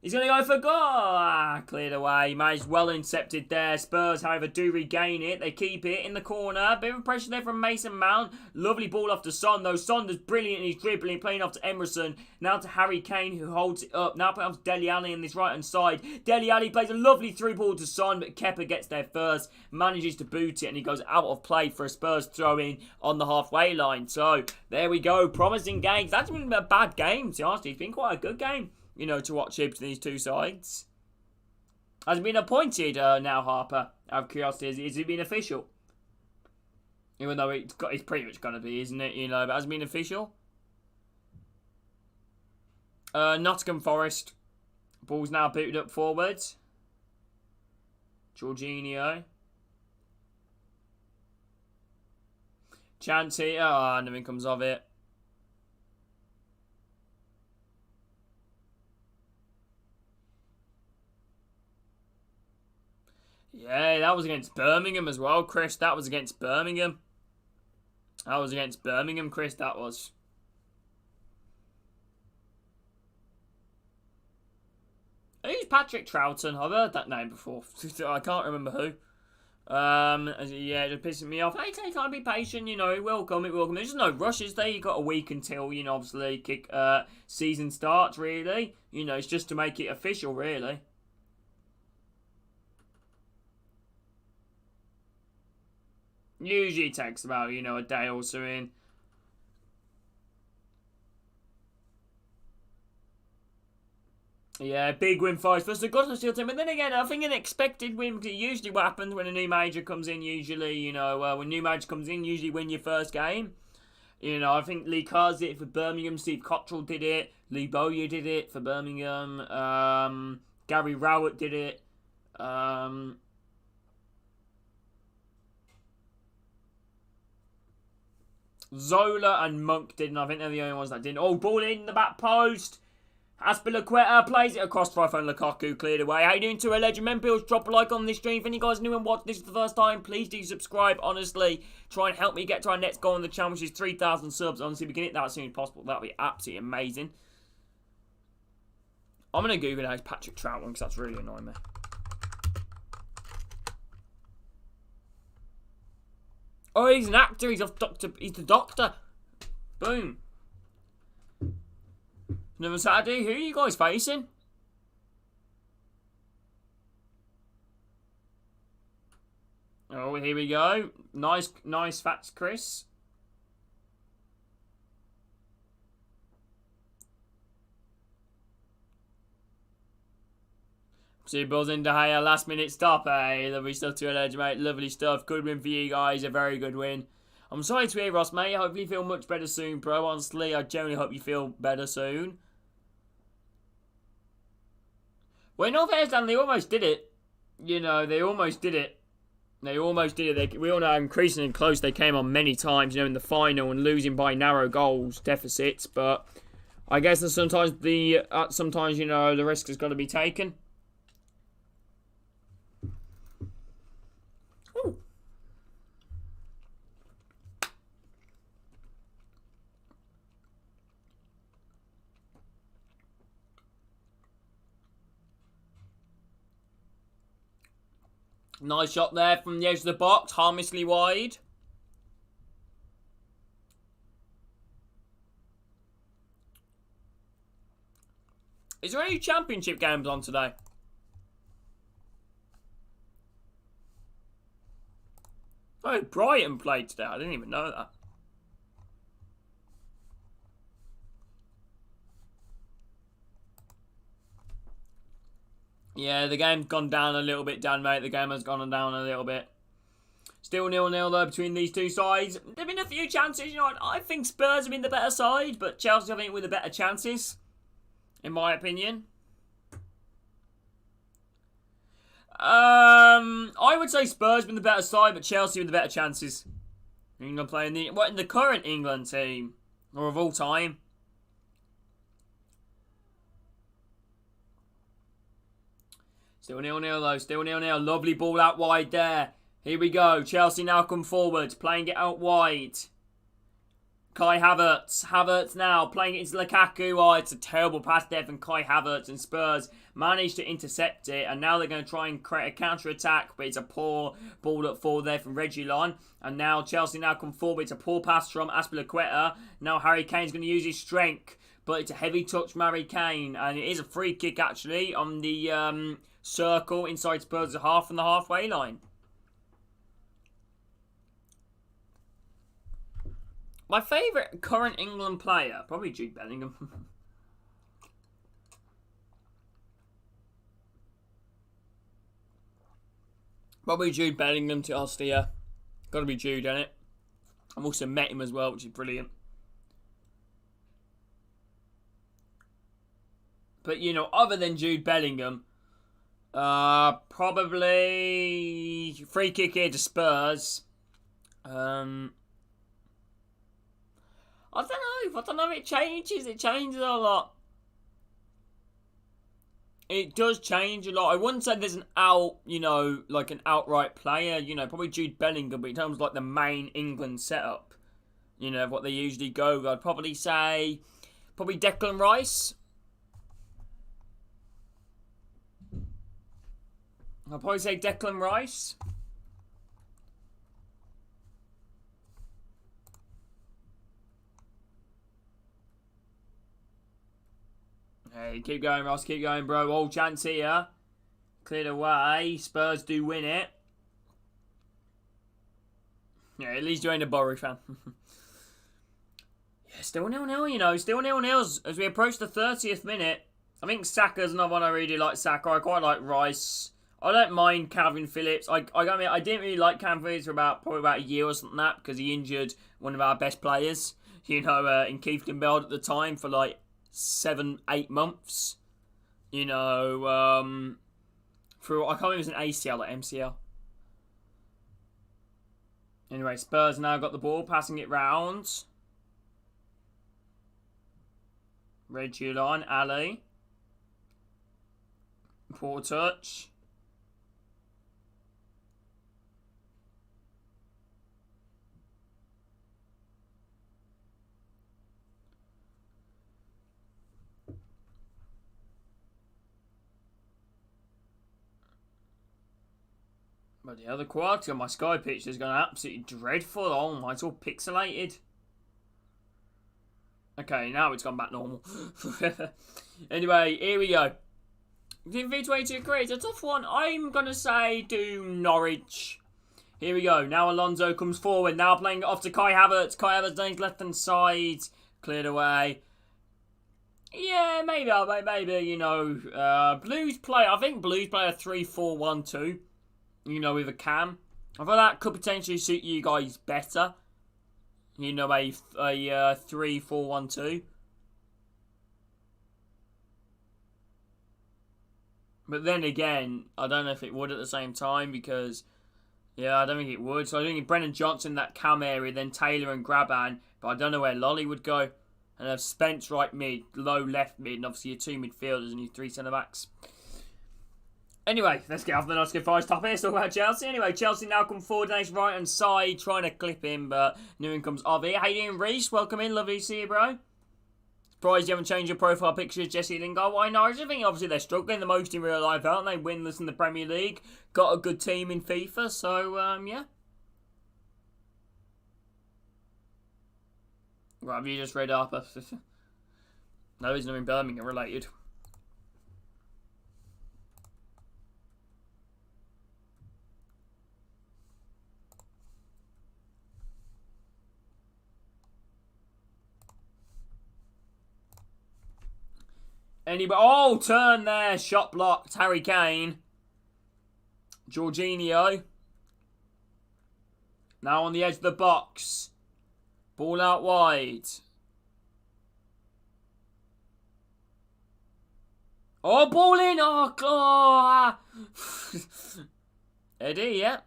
He's going to go for goal. Cleared away. Managed well intercepted there. Spurs, however, do regain it. They keep it in the corner. Bit of pressure there from Mason Mount. Lovely ball off to Son, though. Son does brilliant in his dribbling, playing off to Emerson. Now to Harry Kane, who holds it up. Now playing off to Dele Alli on this right-hand side. Dele Alli plays a lovely through ball to Son, but Kepa gets there first. Manages to boot it, and he goes out of play for a Spurs throw-in on the halfway line. So, there we go. Promising games. That's been a bad game, to be honest. It's been quite a good game, you know, to watch between these two sides. Has it been appointed now, Harper? Out of curiosity, has it been official? Even though it's pretty much going to be, isn't it? You know, but has it been official? Nottingham Forest. Ball's now booted up forwards. Jorginho. Chance here. Oh, nothing comes of it. Yeah, that was against Birmingham as well, Chris. That was against Birmingham. That was against Birmingham, Chris. That was. Who's Patrick Troughton? I've heard that name before. I can't remember who. Yeah, just pissing me off. Hey, can't be patient, you know, it will come. There's no rush, is there? You got a week until, you know, obviously, season starts, really. You know, it's just to make it official, really. Usually takes about, you know, a day or so in. Yeah, big win fight for the Gloucestershire team. But then again, I think an expected win, because usually what happens when a new major comes in, usually, you know, when new major comes in, usually win your first game. You know, I think Lee Carr's did it for Birmingham, Steve Cottrell did it, Lee Bowyer did it for Birmingham, Gary Rowett did it. Zola and Monk didn't. I think they're the only ones that didn't. Oh, ball in the back post. Aspilicueta plays it across for iPhone. Lukaku cleared away. How you doing to a legend? Mempiles, drop a like on this stream. If any guys new and watch this for the first time, please do subscribe. Honestly, try and help me get to our next goal on the channel, which is 3,000 subs. Honestly, we can hit that as soon as possible. That'll be absolutely amazing. I'm going to Google that. It's Patrick Troughton, because that's really annoying me. Oh, he's an actor. He's the doctor. Boom. Another Saturday. Who are you guys facing? Oh, here we go. Nice facts, Chris. Two balls in De Gea, last minute stop. Hey, lovely stuff to a legend, mate. Lovely stuff. Good win for you guys. A very good win. I'm sorry to hear, Ross, mate. Hopefully you feel much better soon, bro. Honestly, I generally hope you feel better soon. Well, in all fairness, Dan, they almost did it. You know, they almost did it. We all know how increasingly close they came on many times, you know, in the final and losing by narrow goals deficits. But I guess that sometimes you know, the risk has got to be taken. Ooh. Nice shot there from the edge of the box, harmlessly wide. Is there any championship games on today? Oh, Brighton played today. I didn't even know that. Yeah, the game's gone down a little bit, Dan, mate. The game has gone down a little bit. Still 0-0 though between these two sides. There have been a few chances. You know, I think Spurs have been the better side, but Chelsea, I think, with the better chances, in my opinion. I would say Spurs have been the better side, but Chelsea with the better chances. England playing in the current England team, or of all time. Still 0-0 though. Still 0-0. Lovely ball out wide there. Here we go. Chelsea now come forward. Playing it out wide. Kai Havertz. Havertz now playing it into Lukaku. Oh, it's a terrible pass there from Kai Havertz. And Spurs managed to intercept it. And now they're going to try and create a counter-attack. But it's a poor ball up forward there from Reguilon. And now Chelsea now come forward. It's a poor pass from Aspilicueta. Now Harry Kane's going to use his strength. But it's a heavy touch from Harry Kane. And it is a free kick actually on the circle inside Spurs' half and the halfway line. My favourite current England player, probably Jude Bellingham. Probably Jude Bellingham to Ostia. Got to be Jude, innit? I've also met him as well, which is brilliant. But, you know, other than Jude Bellingham, probably free kick here to Spurs. I don't know. It changes. It changes a lot. It does change a lot. I wouldn't say there's an like an outright player. Probably Jude Bellingham, but in terms of like the main England setup, what they usually go, I'd probably say, Declan Rice. I'll probably say Declan Rice. Hey, keep going, Ross. Keep going, bro. All chance here. Cleared away. Spurs do win it. Yeah, at least you ain't a Borough fan. Yeah, still 0-0, Still 0-0 as we approach the 30th minute. I think Saka's another one I really like. Saka. I quite like Rice. I don't mind Calvin Phillips. I didn't really like Calvin Phillips for probably about a year or something like that because he injured one of our best players, in Keith Bell at the time for like 7-8 months. Through, I can't remember if it was an ACL or MCL. Anyway, Spurs now got the ball, passing it round. Reguilon, Ali. Poor touch. But the other quality on my Sky picture is going absolutely dreadful. Oh my, it's all pixelated. Okay, now it's gone back normal. Anyway, here we go. V22 agree, it's a tough one. I'm going to say do Norwich. Here we go. Now Alonso comes forward. Now playing it off to Kai Havertz. Kai Havertz down his left-hand side. Cleared away. Yeah, maybe. Blues play. I think Blues play a 3-4-1-2. With a cam. I thought that could potentially suit you guys better. A 3-4-1-2. But then again, I don't know if it would at the same time because, I don't think it would. So I think Brennan Johnson, that cam area, then Taylor and Graban. But I don't know where Lolly would go. And have Spence right mid, Low left mid, and obviously your two midfielders and your three centre-backs. Anyway, let's get off the Oscar Forest top here. Talk about Chelsea. Anyway, Chelsea now come forward on his right-hand side, trying to clip him, but new in comes Ovi. How you doing, Reese? Welcome in. Lovely to see you, bro. Surprised you haven't changed your profile picture, Jesse Lingard. Why not? I just think obviously they're struggling the most in real life, aren't they? Winless in the Premier League. Got a good team in FIFA, so, yeah. Right, have you just read up? No, he's not in Birmingham related. Turn there. Shot blocked. Harry Kane. Jorginho. Now on the edge of the box. Ball out wide. Oh, ball in. Oh. Eddie, yeah.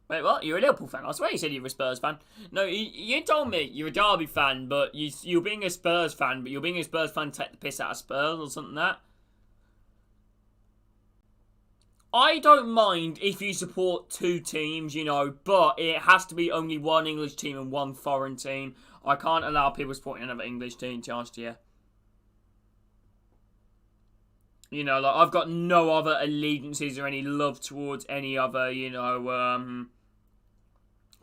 Wait, what? You're a Liverpool fan? I swear you said you were a Spurs fan. No, you told me you're a Derby fan, but you're being a Spurs fan, but you're being a Spurs fan to take the piss out of Spurs or something like that. I don't mind if you support two teams, but it has to be only one English team and one foreign team. I can't allow people supporting another English team, to be honest with you. I've got no other allegiances or any love towards any other,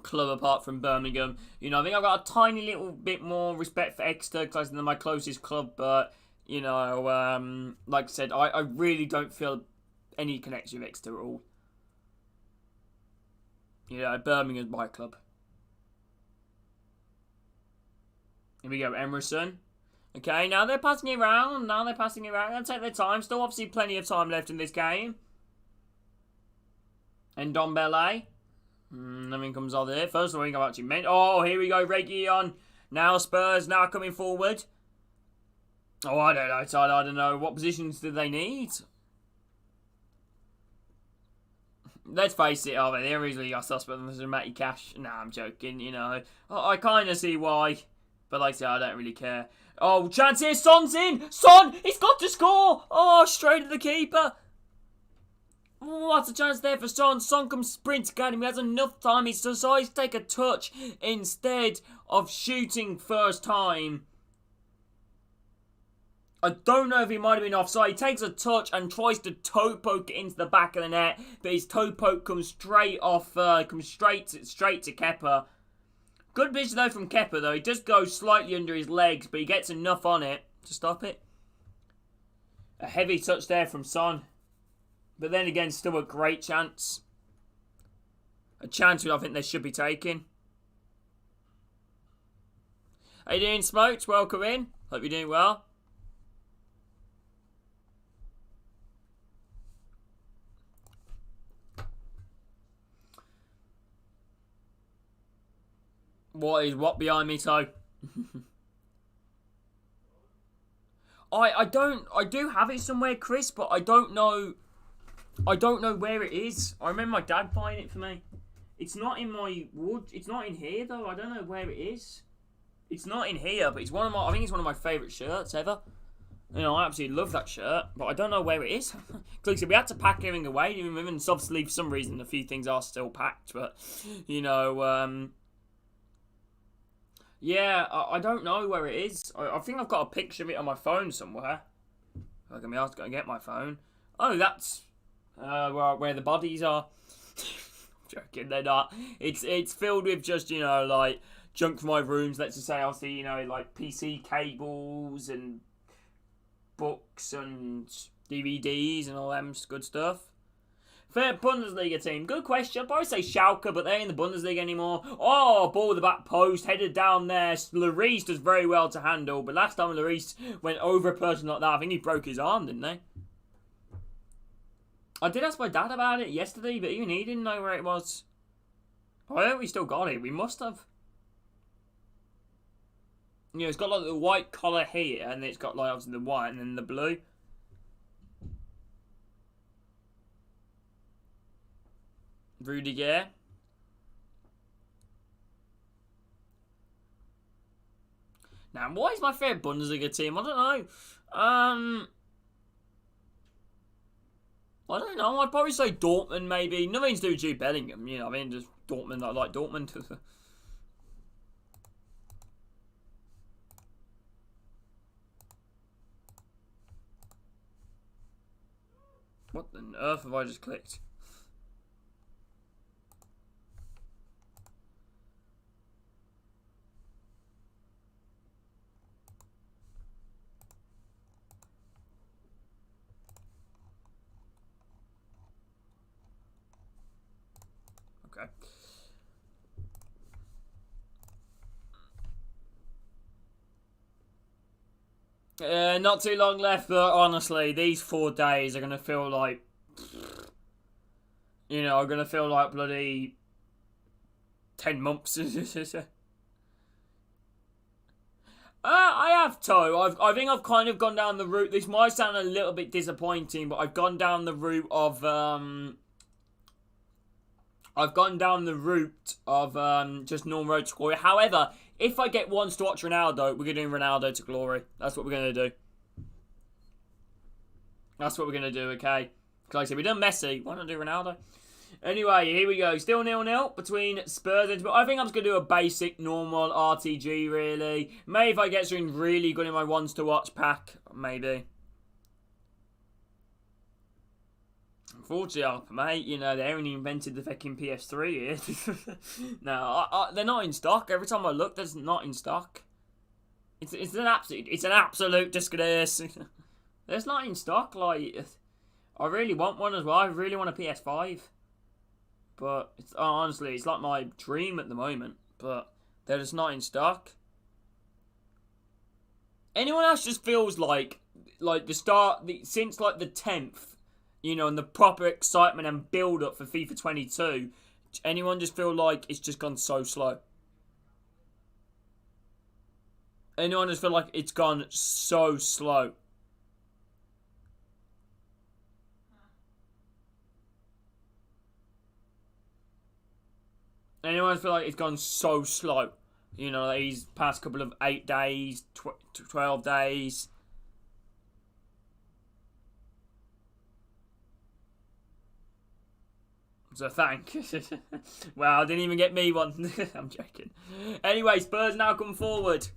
club apart from Birmingham. I think I've got a tiny little bit more respect for Exeter because they're my closest club, but, like I said, I really don't feel any connection with Exeter at all. Birmingham's my club. Here we go, Emerson. Okay, now they're passing it around. They'll take their time. Still obviously plenty of time left in this game. And Ndombele. Nothing comes out there. First of all, I think I've actually meant. Oh, here we go. Reguilon. Now Spurs now coming forward. Oh, I don't know. I don't know. What positions do they need? let's face it, they're easily our suspect than Matty Cash. Nah, I'm joking, you know. I kind of see why, but like I said, I don't really care. Oh, chance here, Son's in! Son, he's got to score! Oh, straight at the keeper. What's a chance there for Son? Son comes sprint at him. He has enough time. He decides to take a touch instead of shooting first time. I don't know if he might have been offside. He takes a touch and tries to toe poke it into the back of the net, but his toe poke comes straight off, straight to Kepa. Good vision though from Kepa though. He does go slightly under his legs, but he gets enough on it to stop it. A heavy touch there from Son. But then again, still a great chance. A chance I think they should be taking. How you doing, Smokes? Welcome in. Hope you're doing well. What behind me, so? I do have it somewhere, Chris, but I don't know where it is. I remember my dad buying it for me. It's not in my wood. It's not in here though. I don't know where it is. It's not in here, but it's I think it's one of my favourite shirts ever. You know, I absolutely love that shirt, but I don't know where it is. Because we had to pack everything away, and obviously for some reason a few things are still packed, but you know, yeah, I don't know where it is. I think I've got a picture of it on my phone somewhere. I'm going to go and get my phone. Oh, that's where the bodies are. Joking, they're not. It's filled with just, you know, like junk from my rooms. Let's just say I'll see, you know, like PC cables and books and DVDs and all them good stuff. Favorite Bundesliga team? Good question. I'd probably say Schalke, but they ain't in the Bundesliga anymore. Oh, ball with the back post, headed down there. Lloris does very well to handle, but last time Lloris went over a person like that, I think he broke his arm, didn't they? I did ask my dad about it yesterday, but even he didn't know where it was. I hope we still got it. We must have. You know, it's got like the white collar here, and it's got like obviously the white and then the blue. Rudiger. Now, what is my favourite Bundesliga team? I don't know. I don't know. I'd probably say Dortmund, maybe. Nothing to do with Jude Bellingham. You know, I mean, just Dortmund. I like Dortmund. What on earth have I just clicked? Not too long left, but honestly, these 4 days are going to feel like, you know, are going to feel like bloody 10 months. I have to. I think I've kind of gone down the route. This might sound a little bit disappointing, but I've gone down the route of just normal road to glory. However, if I get once to watch Ronaldo, we're doing Ronaldo to glory. That's what we're going to do. That's what we're going to do, okay? Because like I said, we've done Messi. Why not do Ronaldo? Anyway, here we go. Still 0-0 between Spurs and... I think I'm just going to do a basic, normal RTG, really. Maybe if I get something really good in my ones to watch pack, maybe. Unfortunately, mate, you know, they only invented the fucking PS3 here. No, they're not in stock. Every time I look, they're not in stock. It's an absolute disgrace. They're not in stock. Like, I really want one as well. I really want a PS5, but honestly, it's like my dream at the moment. But they're just not in stock. Anyone else just feels like since like the 10th. You know, and the proper excitement and build-up for FIFA 22, anyone just feel like it's just gone so slow? Anyone just feel like it's gone so slow? Anyone feel like it's gone so slow? You know, these past couple of 8 days, 12 days. So thank. Well, didn't even get me one. I'm joking. Anyway, Spurs now come forward.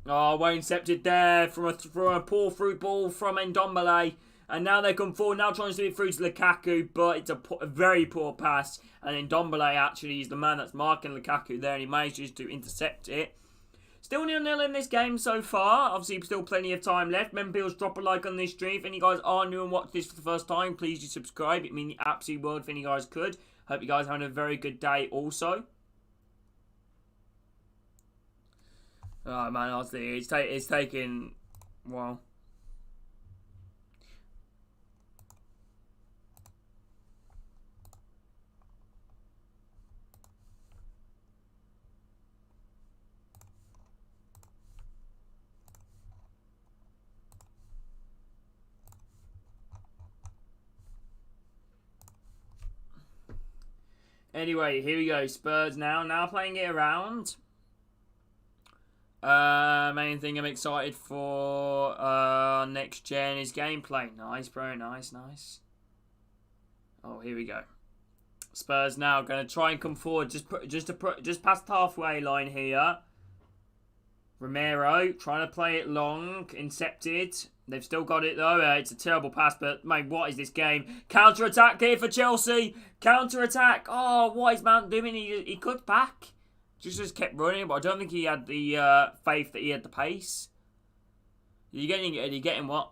Oh, well intercepted there from a poor through ball from Ndombele. And now they come forward, now trying to see it through to Lukaku, but it's a very poor pass. And Ndombele actually is the man that's marking Lukaku there, and he manages to intercept it. Still 0-0 in this game so far. Obviously, still plenty of time left. Remember, please drop a like on this stream. If any guys are new and watch this for the first time, please do subscribe. It means the absolute world if any guys could. Hope you guys are having a very good day also. Oh, man, honestly, it's taking... Well... Anyway, here we go. Spurs now playing it around. Main thing I'm excited for next gen is gameplay. Nice, bro. Nice. Oh, here we go. Spurs now going to try and come forward. Just past the halfway line here. Romero trying to play it long. Incepted. They've still got it though. It's a terrible pass, but mate, what is this game? Counter-attack here for Chelsea. Counter-attack. Oh, what is Mount doing? He cut back. Just kept running, but I don't think he had the faith that he had the pace. Are you getting what?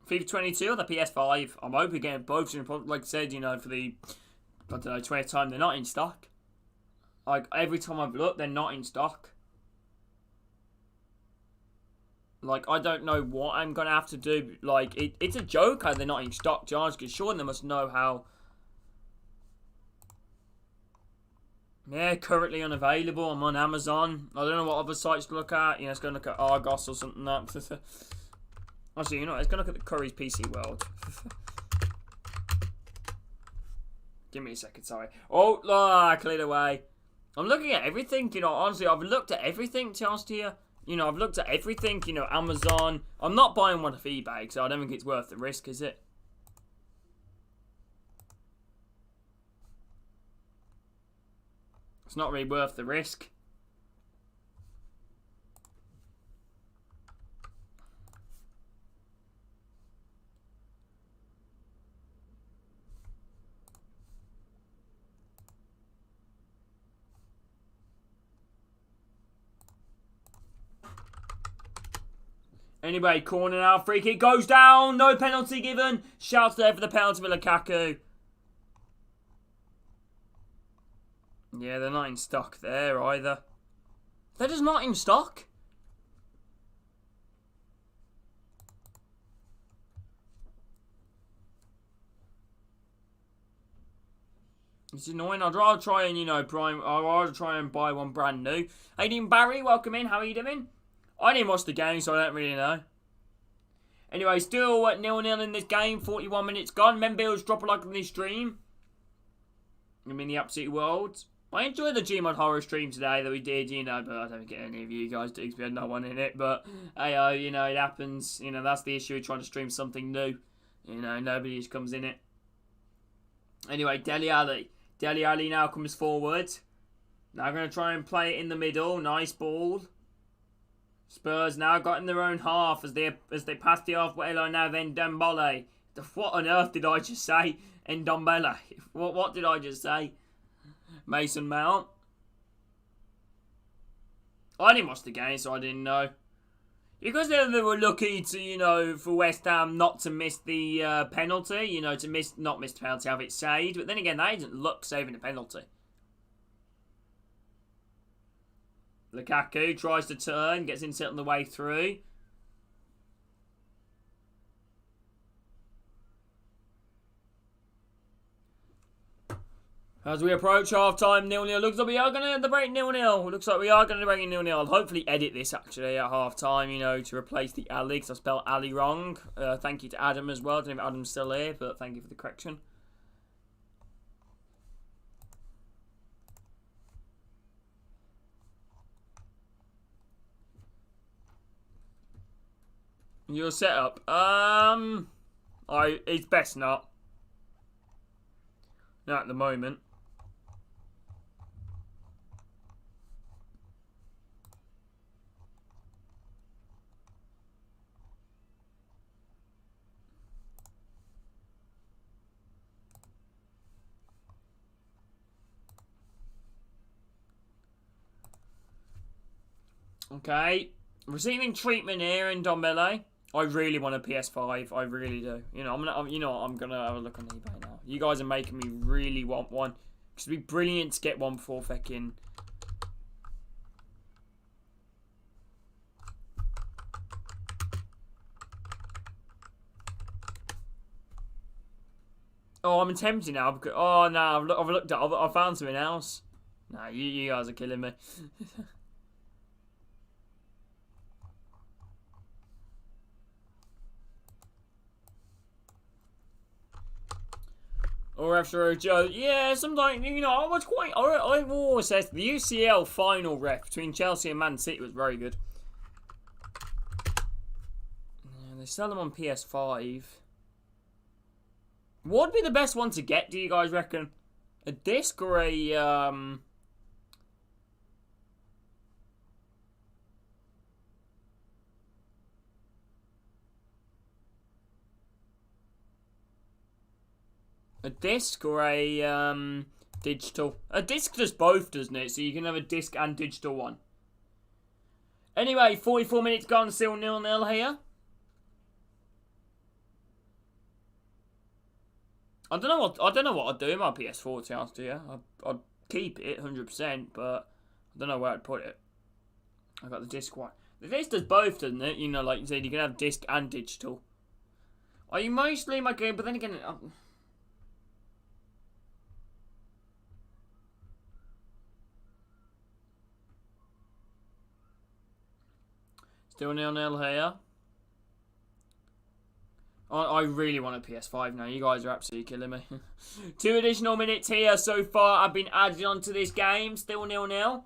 FIFA 22 or the PS5? I'm hoping getting both. Like I said, you know, for the, I don't know, 20th time, they're not in stock. Like, every time I've looked, they're not in stock. Like, I don't know what I'm going to have to do. Like, it's a joke how they're not in stock, John, because sure they must know how. Yeah, currently unavailable. I'm on Amazon. I don't know what other sites to look at. You know, it's going to look at Argos or something like that. Actually, you know, it's going to look at the Curry's PC World. Give me a second, sorry. Oh, I cleared away. I'm looking at everything, you know, honestly, I've looked at everything, to be honest here. You know, I've looked at everything, you know, Amazon. I'm not buying one off eBay, so I don't think it's worth the risk, is it? It's not really worth the risk. Anyway, corner now, free kick goes down, no penalty given. Shouts there for the penalty for Lukaku. Yeah, they're not in stock there either. They're just not in stock. It's annoying. I'd rather try and, you know, I'd rather try and buy one brand new. Aiden Barry, welcome in. How are you doing? I didn't watch the game, so I don't really know. Anyway, still 0-0 in this game. 41 minutes gone. Members, drop a like on this stream. I mean, the absolute world. I enjoyed the Gmod horror stream today that we did, you know, but I don't think any of you guys do because we had no one in it. But, hey, you know, it happens. You know, that's the issue with trying to stream something new. You know, nobody just comes in it. Anyway, Dele Alli. Dele Alli now comes forward. Now going to try and play it in the middle. Nice ball. Spurs now got in their own half as they pass the halfway line now. Then Ndombele. What on earth did I just say? Ndombele. What did I just say? Mason Mount. I didn't watch the game, so I didn't know. Because they were lucky to, you know, for West Ham not to miss the penalty. You know, not miss the penalty, have it saved. But then again, that didn't look saving a penalty. Lukaku tries to turn, gets in on the way through. As we approach half-time, 0-0. Looks like we are going to end the break 0-0. Looks like we are going to break 0-0. I'll hopefully edit this, actually, at half-time, you know, to replace the Ali, because I spelled Ali wrong. Thank you to Adam as well. I don't know if Adam's still here, but thank you for the correction. Your setup. It's best not. Not at the moment. Okay. Receiving treatment here in Dombele. I really want a PS5. I really do. You know, I'm gonna have a look on eBay now. You guys are making me really want one. Because it'd be brilliant to get one for fucking. Oh, I'm tempted now. Because, oh no, I've looked at. I've found something else. Nah, you guys are killing me. Or after Joe, yeah, sometimes, you know, I was quite, I always said the UCL final ref between Chelsea and Man City was very good. Yeah, they sell them on PS5. What would be the best one to get, do you guys reckon? A disc or a, a disc or a digital? A disc does both, doesn't it? So you can have a disc and digital one. Anyway, 44 minutes gone, still 0-0 here. I don't know what I'd do with my PS4, to be honest with you. I'd keep it 100%, but I don't know where I'd put it. I got the disc one. The disc does both, doesn't it? You know, like you said, you can have disc and digital. Are you mostly my game? But then again. Still 0-0 here. I really want a PS5 now. You guys are absolutely killing me. 2 additional minutes here so far have been added onto this game. Still 0-0.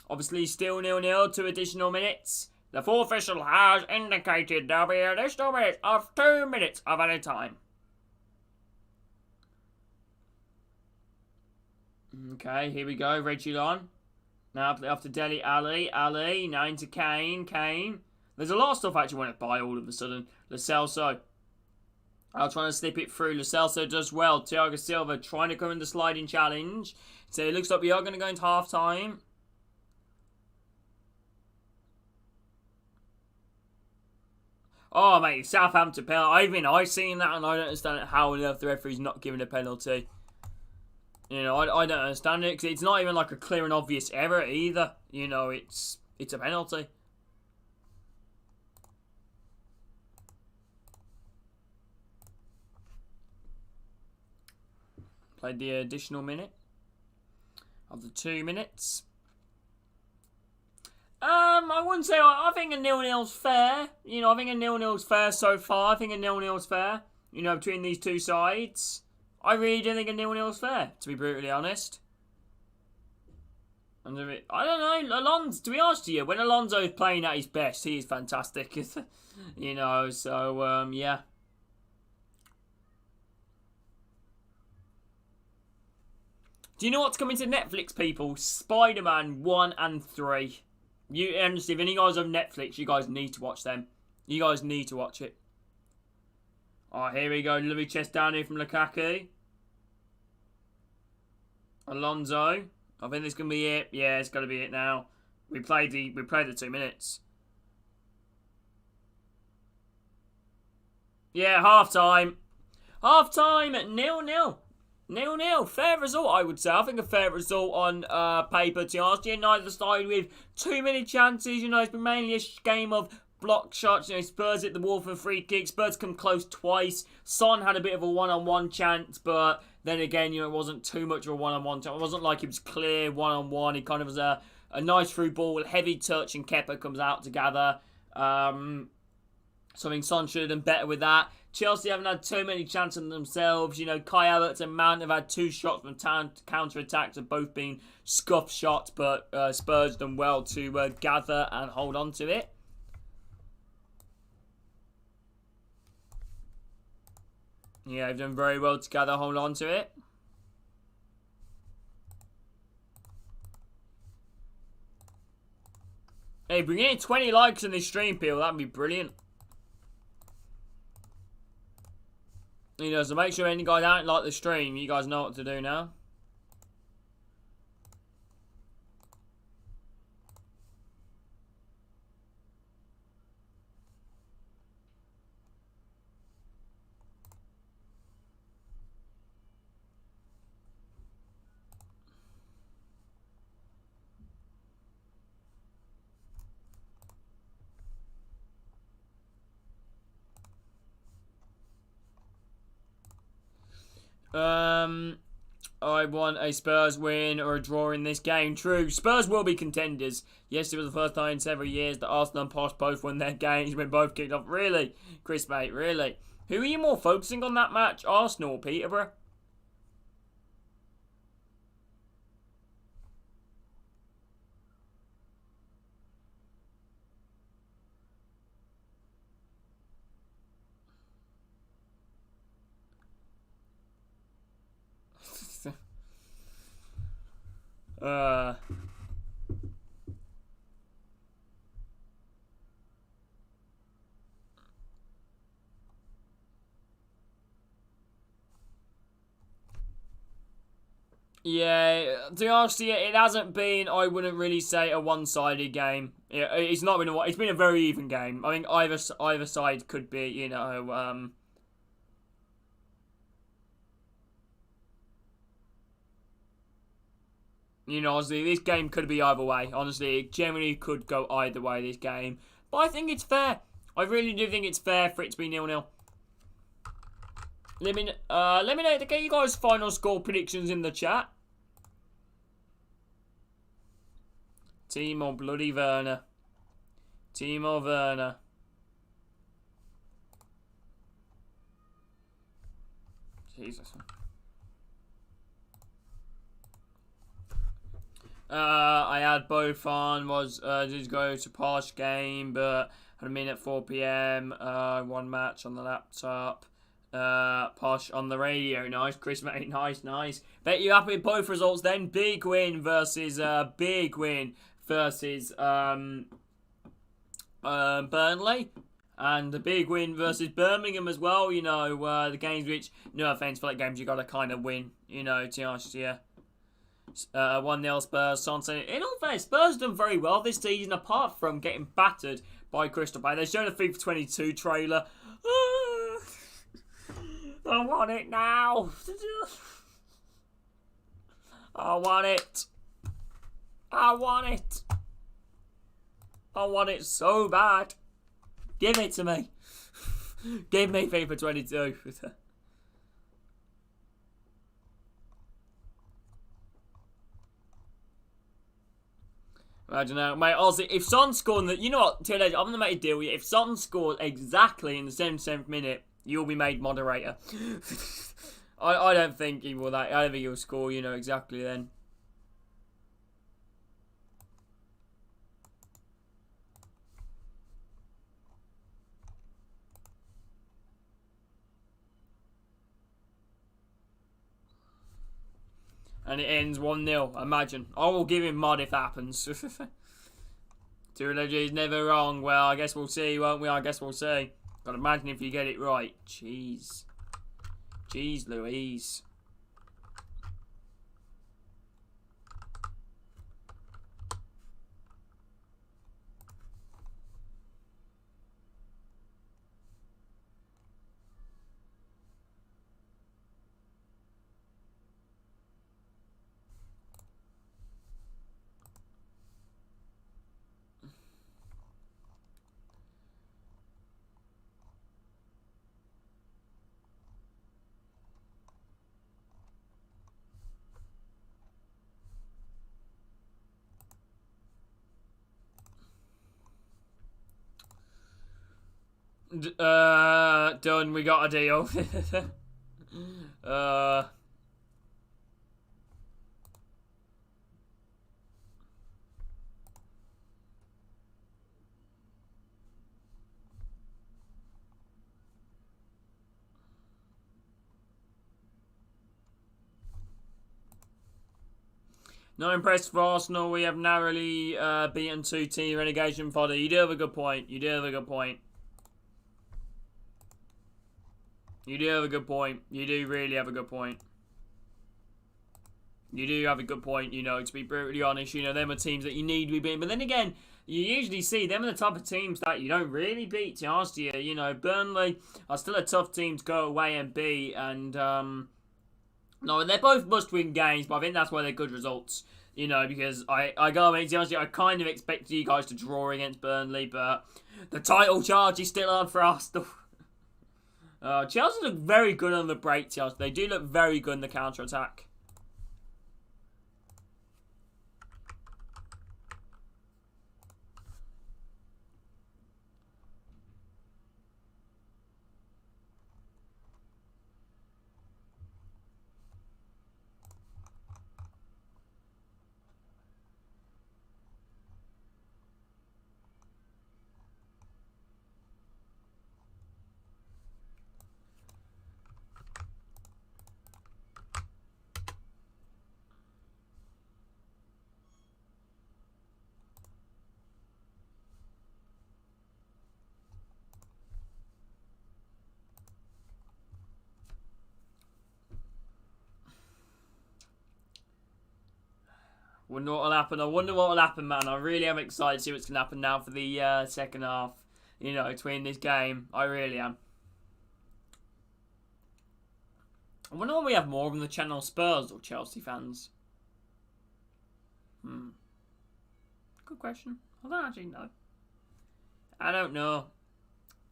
Obviously, still 0-0. 2 additional minutes. The full official has indicated there'll be additional minutes of 2 minutes of any time. Okay, here we go. Reguilon. Now after Dele Alli. Alli. Now into Kane. Kane. There's a lot of stuff I actually want to buy all of a sudden. Lo Celso. I'm trying to slip it through. Lo Celso does well. Thiago Silva trying to come in the sliding challenge. So it looks like we are going to go into half time. Oh, mate, Southampton penalty. I've seen that and I don't understand how on earth the referee's not giving a penalty. You know, I don't understand it because it's not even like a clear and obvious error either. You know, it's a penalty. Played the additional minute of the 2 minutes. I wouldn't say. I think a 0-0's fair. You know, I think a 0-0's fair so far. I think a 0-0's fair. You know, between these two sides, I really do think a 0-0's fair. To be brutally honest. And I don't know, Alonso. To be honest with you, when Alonso's playing at his best, he is fantastic. You know, so yeah. Do you know what's coming to Netflix, people? Spider-Man 1 and 3. You honestly, if any guys have Netflix, you guys need to watch them. You guys need to watch it. Alright, here we go. Lovely chest down here from Lukaku. Alonso. I think this can be it. Yeah, it's got to be it now. We played the 2 minutes. Yeah, half time. Half time at 0-0. 0-0. Fair result, I would say. I think a fair result on paper, to be honest. Neither side with too many chances. You know, it's been mainly a game of block shots. You know, Spurs hit the wall for a free kick. Spurs come close twice. Son had a bit of a one-on-one chance, but then again, you know, it wasn't too much of a one-on-one chance. It wasn't like it was clear one-on-one. It kind of was a nice through ball, heavy touch, and Kepa comes out to gather. Something Son should have done better with that. Chelsea haven't had too many chances themselves. You know, Kai Havertz and Mount have had 2 shots from counter-attacks, have both been scuffed shots, but Spurs done well to gather and hold on to it. Yeah, they've done very well together. Hold on to it. Hey, bring in 20 likes in this stream, people. That'd be brilliant. You know, so make sure any guys don't like the stream, you guys know what to do now. I want a Spurs win or a draw in this game. True, Spurs will be contenders. Yes, it was the first time in several years that Arsenal and Posh both won their games when both kicked off. Really? Chris, mate, really? Who are you more focusing on that match? Arsenal or Peterborough? Yeah, to be honest, it hasn't been, I wouldn't really say, a one-sided game. It's not been it's been a very even game. I think either side could be, you know, honestly, this game could be either way. Honestly, it generally could go either way, this game. But I think it's fair. I really do think it's fair for it to be 0-0. Let me know to get you guys' final score predictions in the chat. Timo bloody Werner. Timo Werner. Jesus. I had both on. Did go to Posh game, but had a minute at 4 p.m. One match on the laptop. Posh on the radio. Nice, Chris, mate. Nice. Bet you happy with both results then. Big win versus Burnley. And the big win versus Birmingham as well. You know, the games which, no offence for like games you got to kind of win. You know, to be honest, yeah. 1-0 Spurs. Sonson. In all fairness, Spurs done very well this season, apart from getting battered by Crystal Palace. They've shown a FIFA 22 trailer. I want it now. I want it. I want it so bad. Give it to me. Give me FIFA 22. I don't know, mate. Honestly, if Son scored, you know what? I'm gonna make a deal with you. If Son scored exactly in the 77th minute, you'll be made moderator. I don't think he will. I don't think he'll score. You know exactly then. And it ends 1-0. Imagine. I will give him mod if that happens. Trilogy is never wrong. Well, I guess we'll see, won't we? I guess we'll see. But imagine if you get it right. Jeez. Jeez Louise. Done. We got a deal. Not impressed for Arsenal. We have narrowly beaten 2 team relegation fodder. You do have a good point. You do have a good point. You do have a good point. You do really have a good point. You do have a good point, you know, to be brutally honest. You know, them are teams that you need to be beating. But then again, you usually see them are the type of teams that you don't really beat, to be honest with you. You know, Burnley are still a tough team to go away and beat. And, no, they're both must-win games, but I think that's why they're good results. You know, because I gotta make it honest, I kind of expected you guys to draw against Burnley, but the title charge is still on for Arsenal. Chelsea look very good on the break, Chelsea. They do look very good in the counter-attack. Wonder what will happen. I wonder what will happen, man. I really am excited to see what's going to happen now for the second half. You know, between this game. I really am. I wonder when we have more of the channel, Spurs or Chelsea fans. Good question. I don't actually know. I don't know.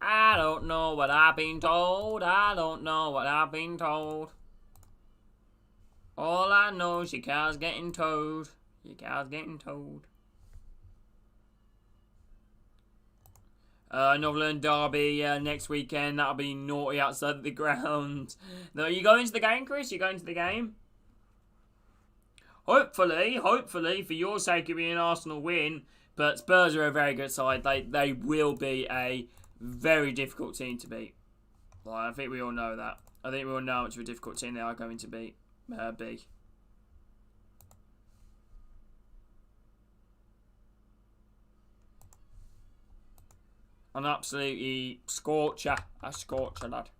I don't know what I've been told. I don't know what I've been told. All I know is your car's getting towed. Your car's getting towed. Northern Derby next weekend. That'll be naughty outside the ground. No, are you going to the game, Chris? You going to the game? Hopefully, for your sake, it'll be an Arsenal win. But Spurs are a very good side. They will be a very difficult team to beat. Well, I think we all know that. I think we all know how much of a difficult team they are going to be. An absolutely scorcher. A scorcher, lad.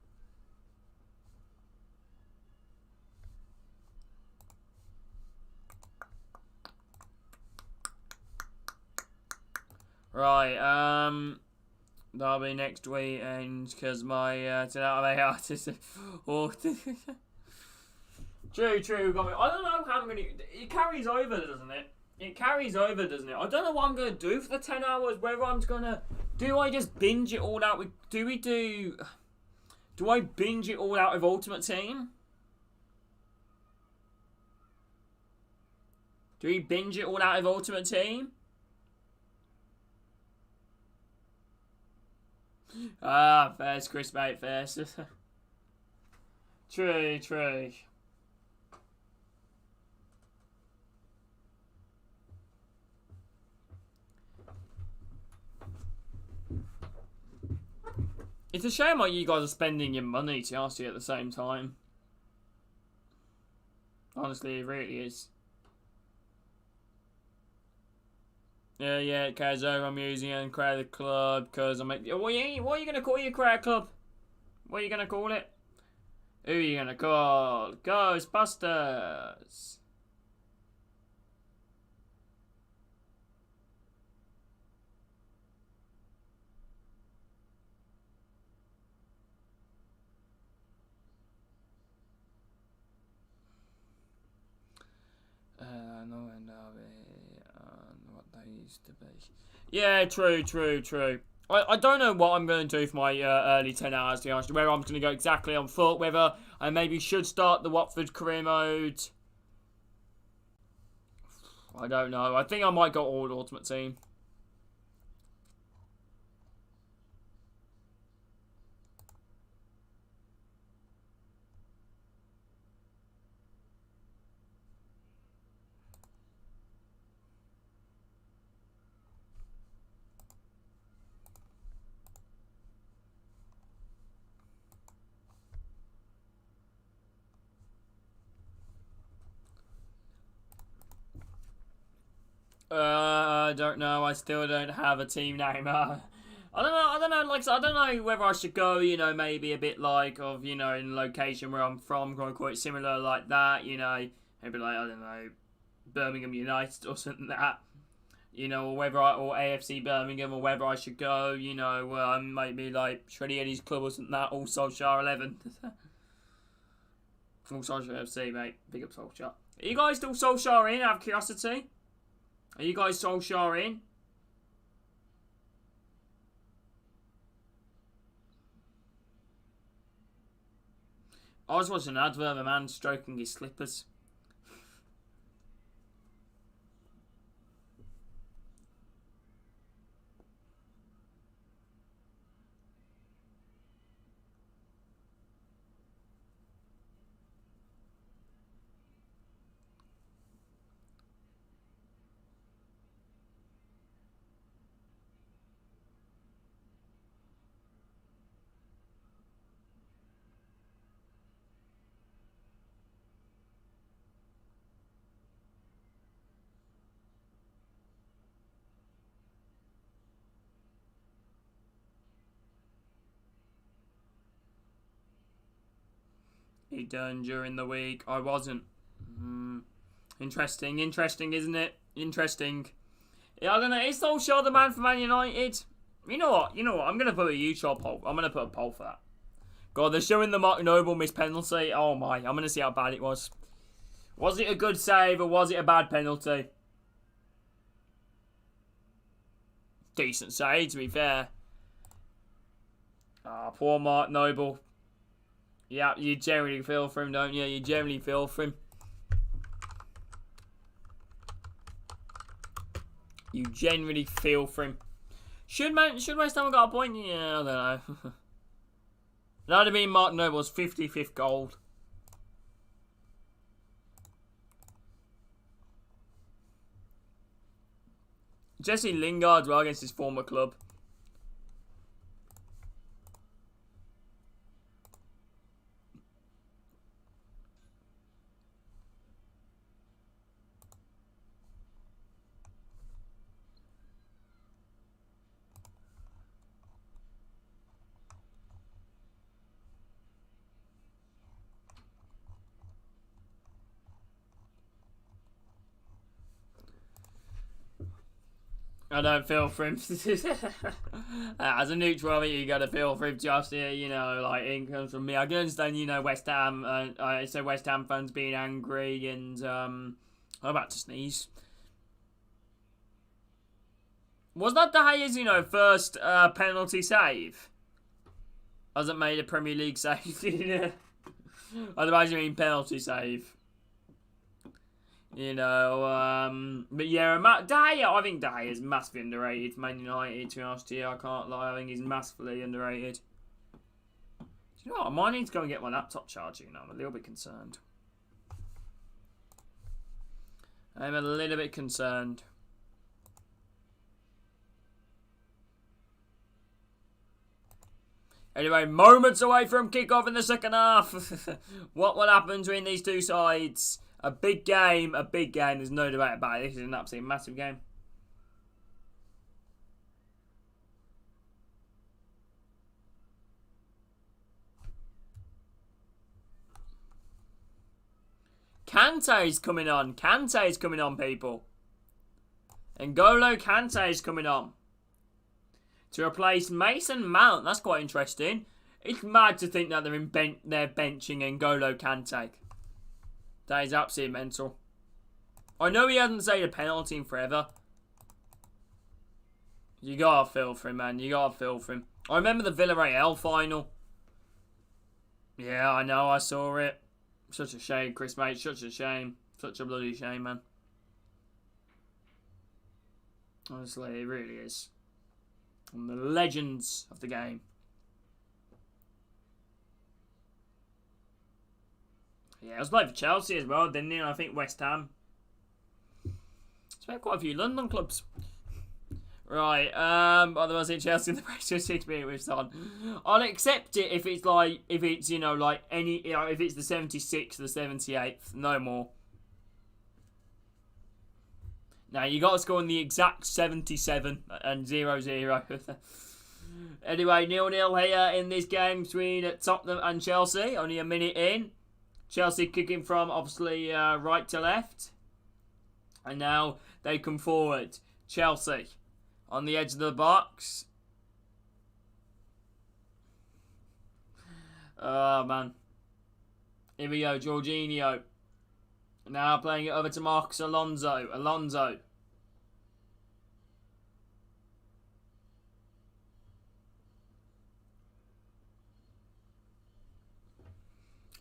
Right, that'll be next week, and because my tonight artist. True. Got me. I don't know how I'm gonna. It carries over, doesn't it? It carries over, doesn't it? I don't know what I'm gonna do for the 10 hours. Whether I'm gonna. Do I just binge it all out with... Do I binge it all out with Ultimate Team? Do we binge it all out with Ultimate Team? Fairs, Chris, mate, fairs. True. It's a shame like you guys are spending your money to ask you at the same time. Honestly, it really is. Yeah, Kazo, I'm using it and create the club because I'm like, what are you going to call your create club? What are you going to call it? Who are you going to call? Ghostbusters. What they used to be. Yeah, true. I don't know what I'm going to do for my early 10 hours, to be honest. Whether I'm going to go exactly on foot, whether I maybe should start the Watford career mode. I don't know. I think I might go all Ultimate Team. I don't know. I still don't have a team name. I don't know. Like, I don't know whether I should go. Maybe a bit like of in location where I'm from, quite similar like that. Maybe like I don't know, Birmingham United or something like that. Or whether or AFC Birmingham, or whether I should go. Maybe like Shreddy Eddie's club or something like that. All Solskjaer 11. All Solskjaer FC, mate. Big up Solskjaer. Are you guys still Solskjaer in? Out of curiosity. Are you guys Solskjaer in? I was watching an advert of a man stroking his slippers. He done during the week. I wasn't. Interesting, isn't it? Interesting. Yeah, I don't know. Is Solskjaer the man for Man United? You know what? I'm going to put a YouTube poll. I'm going to put a poll for that. God, they're showing the Mark Noble missed penalty. Oh my. I'm going to see how bad it was. Was it a good save or was it a bad penalty? Decent save, to be fair. Poor Mark Noble. Yeah, you generally feel for him, don't you? You generally feel for him. You generally feel for him. Should West Ham have got a point? Yeah, I don't know. That would have been Mark Noble's 55th goal. Jesse Lingard, well, against his former club. I don't feel for him. As a neutral, I think you got to feel for him just here, like it comes from me. I can understand, West Ham, I say West Ham fans being angry and, I'm about to sneeze. Was that De Gea's, first penalty save? Hasn't made a Premier League save. I'd imagine you mean penalty save. But yeah, De Gea, I think De Gea is massively underrated for Man United, to be honest with you. I can't lie, I think he's massively underrated. Do you know what? I might need to go and get my laptop charging now. I'm a little bit concerned. I'm a little bit concerned. Anyway, moments away from kickoff in the second half. What will happen between these two sides? A big game, there's no debate about it. This is an absolutely massive game. Kante's coming on, people. And N'Golo Kante's coming on. To replace Mason Mount, that's quite interesting. It's mad to think that they're benching N'Golo Kante. That is absolutely mental. I know he hasn't saved a penalty in forever. You gotta feel for him, man. You gotta feel for him. I remember the Villarreal final. Yeah, I know. I saw it. Such a shame, Chris, mate. Such a shame. Such a bloody shame, man. Honestly, it really is. And the legends of the game. Yeah, it was played for Chelsea as well, didn't he? I think West Ham. It's played quite a few London clubs. Right, otherwise in Chelsea in the race to 6 minutes with Son. I'll accept it if it's like, if it's the 76th, the 78th, no more. Now, you got to score in the exact 77 and 0-0. Anyway, 0-0 here in this game between Tottenham and Chelsea. Only a minute in. Chelsea kicking from, obviously, right to left. And now they come forward. Chelsea on the edge of the box. Oh, man. Here we go, Jorginho. Now playing it over to Marcos Alonso.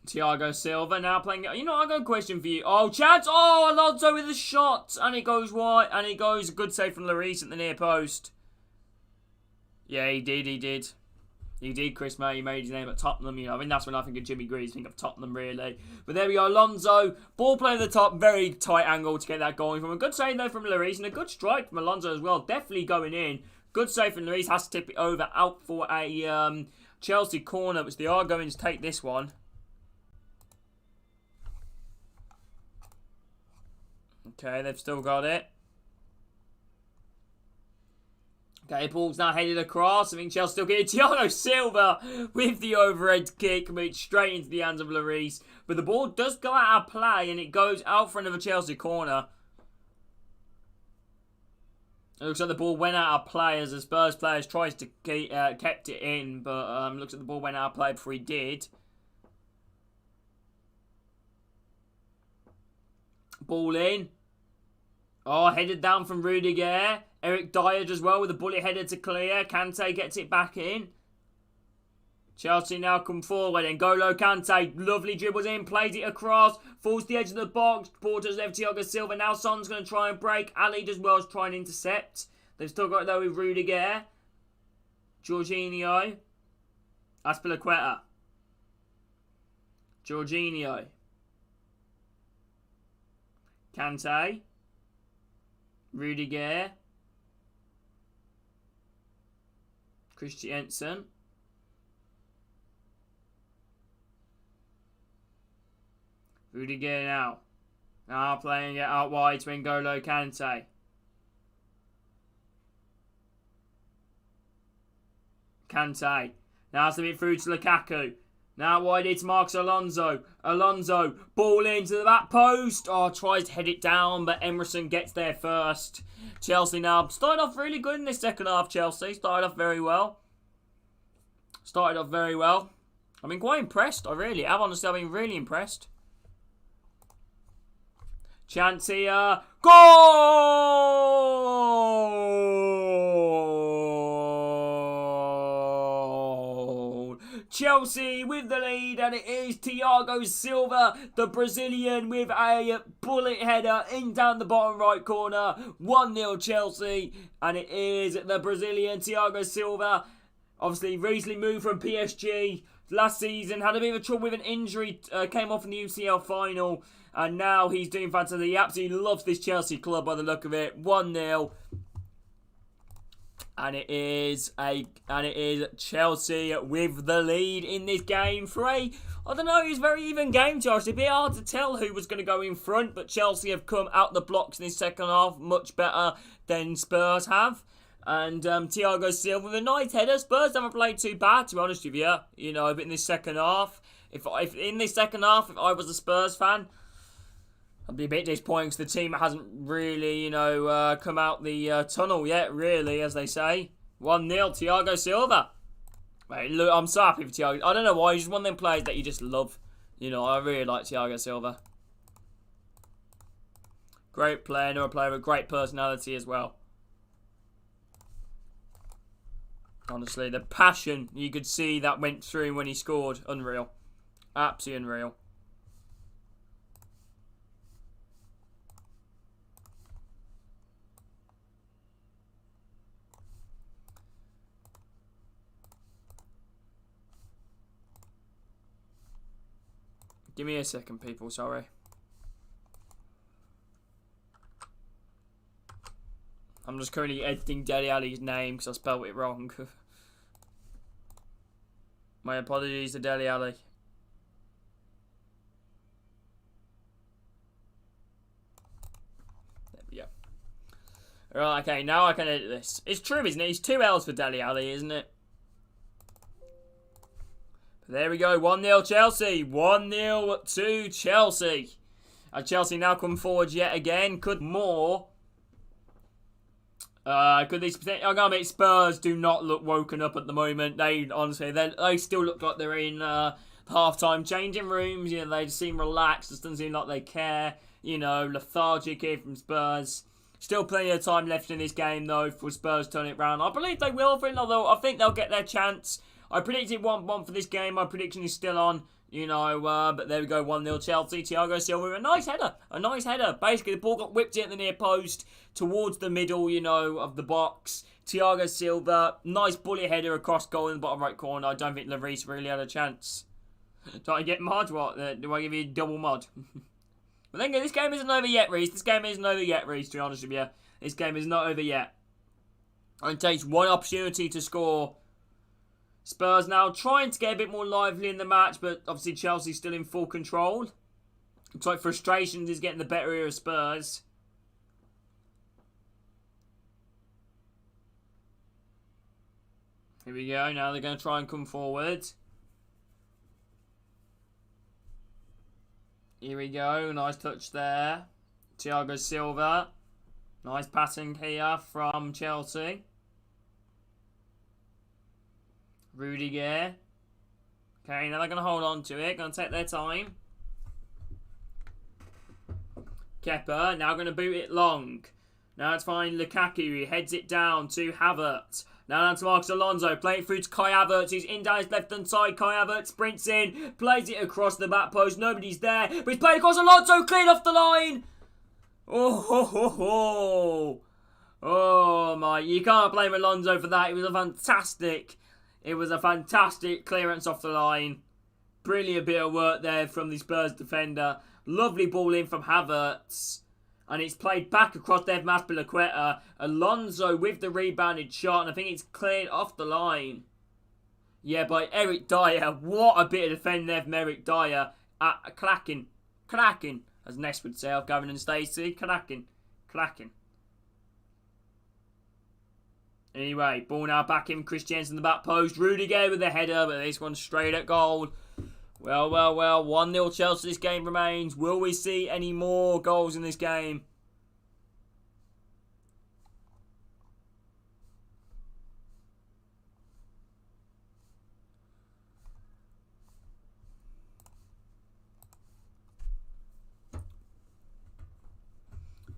Thiago Silva now playing it. You know, I got a question for you. Oh, chance. Oh, Alonso with a shot. And it goes wide. And it goes. Good save from Lloris at the near post. Yeah, he did. He did, Chris May. He made his name at Tottenham. You know, I mean, that's when I think of Jimmy Greaves. Think of Tottenham, really. But there we go. Alonso. Ball play at the top. Very tight angle to get that going from. A good save, though, from Lloris. And a good strike from Alonso as well. Definitely going in. Good save from Lloris. Has to tip it over. Out for a Chelsea corner, which they are going to take this one. Okay, they've still got it. Okay, ball's now headed across. I think Chelsea still getting Thiago Silva with the overhead kick, which straight into the hands of Lloris. But the ball does go out of play, and it goes out front of a Chelsea corner. It looks like the ball went out of play as the Spurs players tries to kept it in, but looks like the ball went out of play before he did. Ball in. Oh, headed down from Rudiger. Eric Dyer as well with a bullet header to clear. Kante gets it back in. Chelsea now come forward. And N'Golo Kante, lovely dribbles in, plays it across, falls to the edge of the box. Porter's left Thiago Silva. Now Son's going to try and break. Ali as well is trying to intercept. They've still got it though with Rudiger. Jorginho. Azpilicueta. Jorginho. Kante. Rudiger. Christiansen. Rudiger now. Now playing it out wide to N'Golo Kante. Kante. Now slipping through to Lukaku. Now wide it's Marcos Alonso. Alonso. Ball into the back post. Oh, tries to head it down, but Emerson gets there first. Chelsea now started off really good in this second half, Chelsea. Started off very well. I've been quite impressed. I really have. Honestly, I've been really impressed. Chance here. Goal! Chelsea with the lead, and it is Thiago Silva, the Brazilian, with a bullet header in down the bottom right corner. 1-0 Chelsea, and it is the Brazilian Thiago Silva. Obviously, recently moved from PSG last season, had a bit of trouble with an injury, came off in the UCL final, and now he's doing fantastic. He absolutely loves this Chelsea club by the look of it. 1-0. And it is Chelsea with the lead in this game for I don't know, it was a very even game, Josh. It's a bit hard to tell who was going to go in front, but Chelsea have come out the blocks in this second half much better than Spurs have. And Thiago Silva with a nice header. Spurs haven't played too bad, to be honest with you. You know, but in this second half, if I was a Spurs fan, I'd be a bit disappointed because the team hasn't really, you know, come out the tunnel yet, really, as they say. 1-0, Thiago Silva. Mate, look, I'm so happy for Thiago. I don't know why, he's just one of them players that you just love. You know, I really like Thiago Silva. Great player, another player with great personality as well. Honestly, the passion you could see that went through when he scored, unreal. Absolutely unreal. Give me a second, people, sorry. I'm just currently editing Dele Alli's name because I spelled it wrong. My apologies to Dele Alli. There we go. Right, okay, now I can edit this. It's true, isn't it? It's 2 L's for Dele Alli, isn't it? There we go, 1-0 Chelsea. 1-0 to Chelsea. Chelsea now come forward yet again. Could more... could these... I'm gonna make Spurs do not look woken up at the moment. They, honestly, they still look like they're in half-time changing rooms. You know, they seem relaxed. It doesn't seem like they care. You know, lethargic here from Spurs. Still plenty of time left in this game, though, for Spurs to turn it round. I believe they will, although I think they'll get their chance. I predicted 1-1 for this game. My prediction is still on. You know, but there we go, 1-0 Chelsea. Thiago Silva with a nice header. Basically, the ball got whipped in at the near post towards the middle, you know, of the box. Thiago Silva, nice bullet header across goal in the bottom right corner. I don't think Lloris really had a chance. Do I get mod? What? Do I give you a double mod? But then this game isn't over yet, Reece. This game isn't over yet, Reece, to be honest with you. This game is not over yet. It takes one opportunity to score. Spurs now trying to get a bit more lively in the match, but obviously Chelsea's still in full control. Looks like frustrations is getting the better here of Spurs. Here we go. Now they're going to try and come forward. Here we go. Nice touch there. Thiago Silva. Nice passing here from Chelsea. Rudiger. Okay, now they're going to hold on to it. Going to take their time. Kepa. Now going to boot it long. Now it's fine. Lukaku. He heads it down to Havertz. Now down to Marcos Alonso. Playing it through to Kai Havertz. He's in down his left-hand side. Kai Havertz sprints in. Plays it across the back post. Nobody's there. But he's played across Alonso. Cleared off the line. Oh, ho, ho, ho. Oh, my. You can't blame Alonso for that. It was a fantastic clearance off the line. Brilliant bit of work there from the Spurs defender. Lovely ball in from Havertz. And it's played back across Dev Maspilicueta. Alonso with the rebounded shot. And I think it's cleared off the line. Yeah, by Eric Dyer. What a bit of defending there from Eric Dyer. Clacking. As Ness would say, Gavin and Stacey. Clacking. Anyway, ball now back in. Christiansen in the back post. Rudiger with the header, but this one's straight at goal. Well. 1-0 Chelsea this game remains. Will we see any more goals in this game?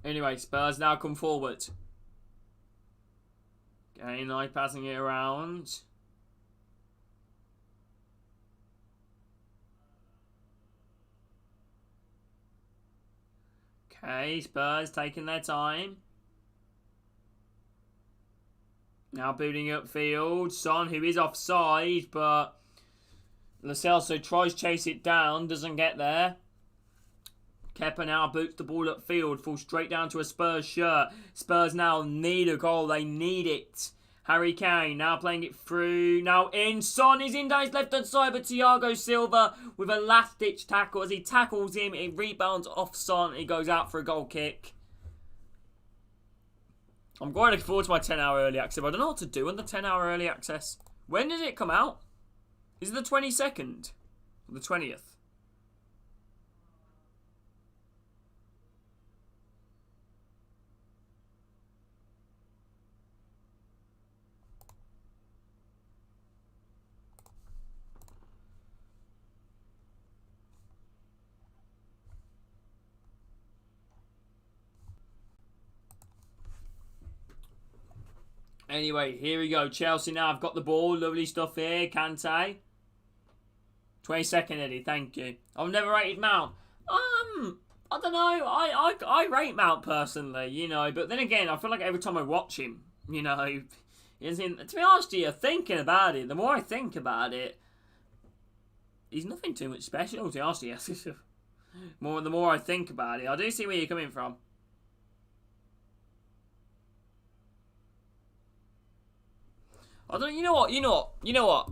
Anyway, Spurs now come forward. Okay, nice passing it around. Okay, Spurs taking their time. Now booting upfield. Son, who is offside, but Lo Celso tries to chase it down, doesn't get there. Kepa now boots the ball upfield, falls straight down to a Spurs shirt. Spurs now need a goal, they need it. Harry Kane now playing it through, now in. Son is in down his left hand side, but Thiago Silva with a last ditch tackle. As he tackles him, it rebounds off Son, he goes out for a goal kick. I'm quite looking forward to my 10-hour early access. I don't know what to do on the 10-hour early access. When does it come out? Is it the 22nd? Or the 20th? Anyway, here we go. Chelsea now have got the ball. Lovely stuff here. Kante. 22nd, Eddie. Thank you. I've never rated Mount. I don't know. I rate Mount personally, you know. But then again, I feel like every time I watch him, you know, to be honest with you, thinking about it, the more I think about it, he's nothing too much special, to be honest with you. The more I think about it, I do see where you're coming from. I don't. You know what?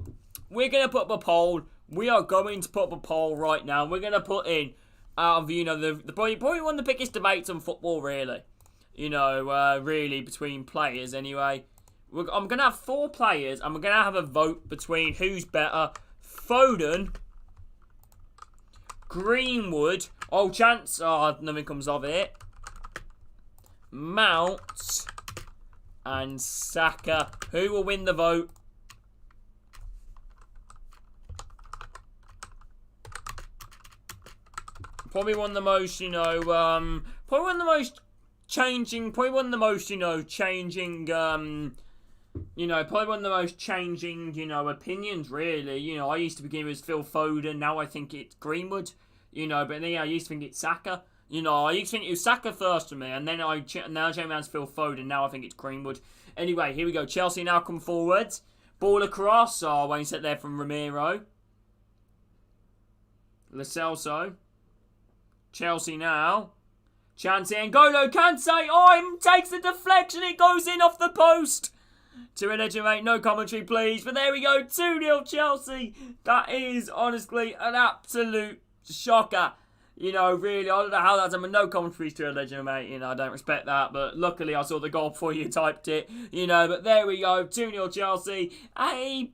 We're gonna put up a poll. We are going to put up a poll right now. We're gonna put in, the probably one of the biggest debates on football, really. really between players anyway. I'm going to have 4 players, and we're going to have a vote between who's better. Foden, Greenwood, nothing comes of it. Mount, and Saka. Who will win the vote? Probably one of the most, probably one of the most changing, probably one of the most, changing, probably one of the most changing, opinions, really. I used to begin with Phil Foden, now I think it's Greenwood, but then I used to think it's Saka. I used to think it was Saka first for me, and then now changed around to Phil Foden, now I think it's Greenwood. Anyway, here we go. Chelsea now come forward. Ball across. Oh, when he set there from Ramiro. Lo Celso. Chelsea now. Chance and N'Golo Kante. Oh, he takes the deflection. It goes in off the post. To an edge of 8. No commentary, please. But there we go. 2-0 Chelsea. That is honestly an absolute shocker. Really, I don't know how that's done. No commentaries to a legend, mate. I don't respect that. But luckily, I saw the goal before you typed it. But there we go. 2-0 Chelsea. I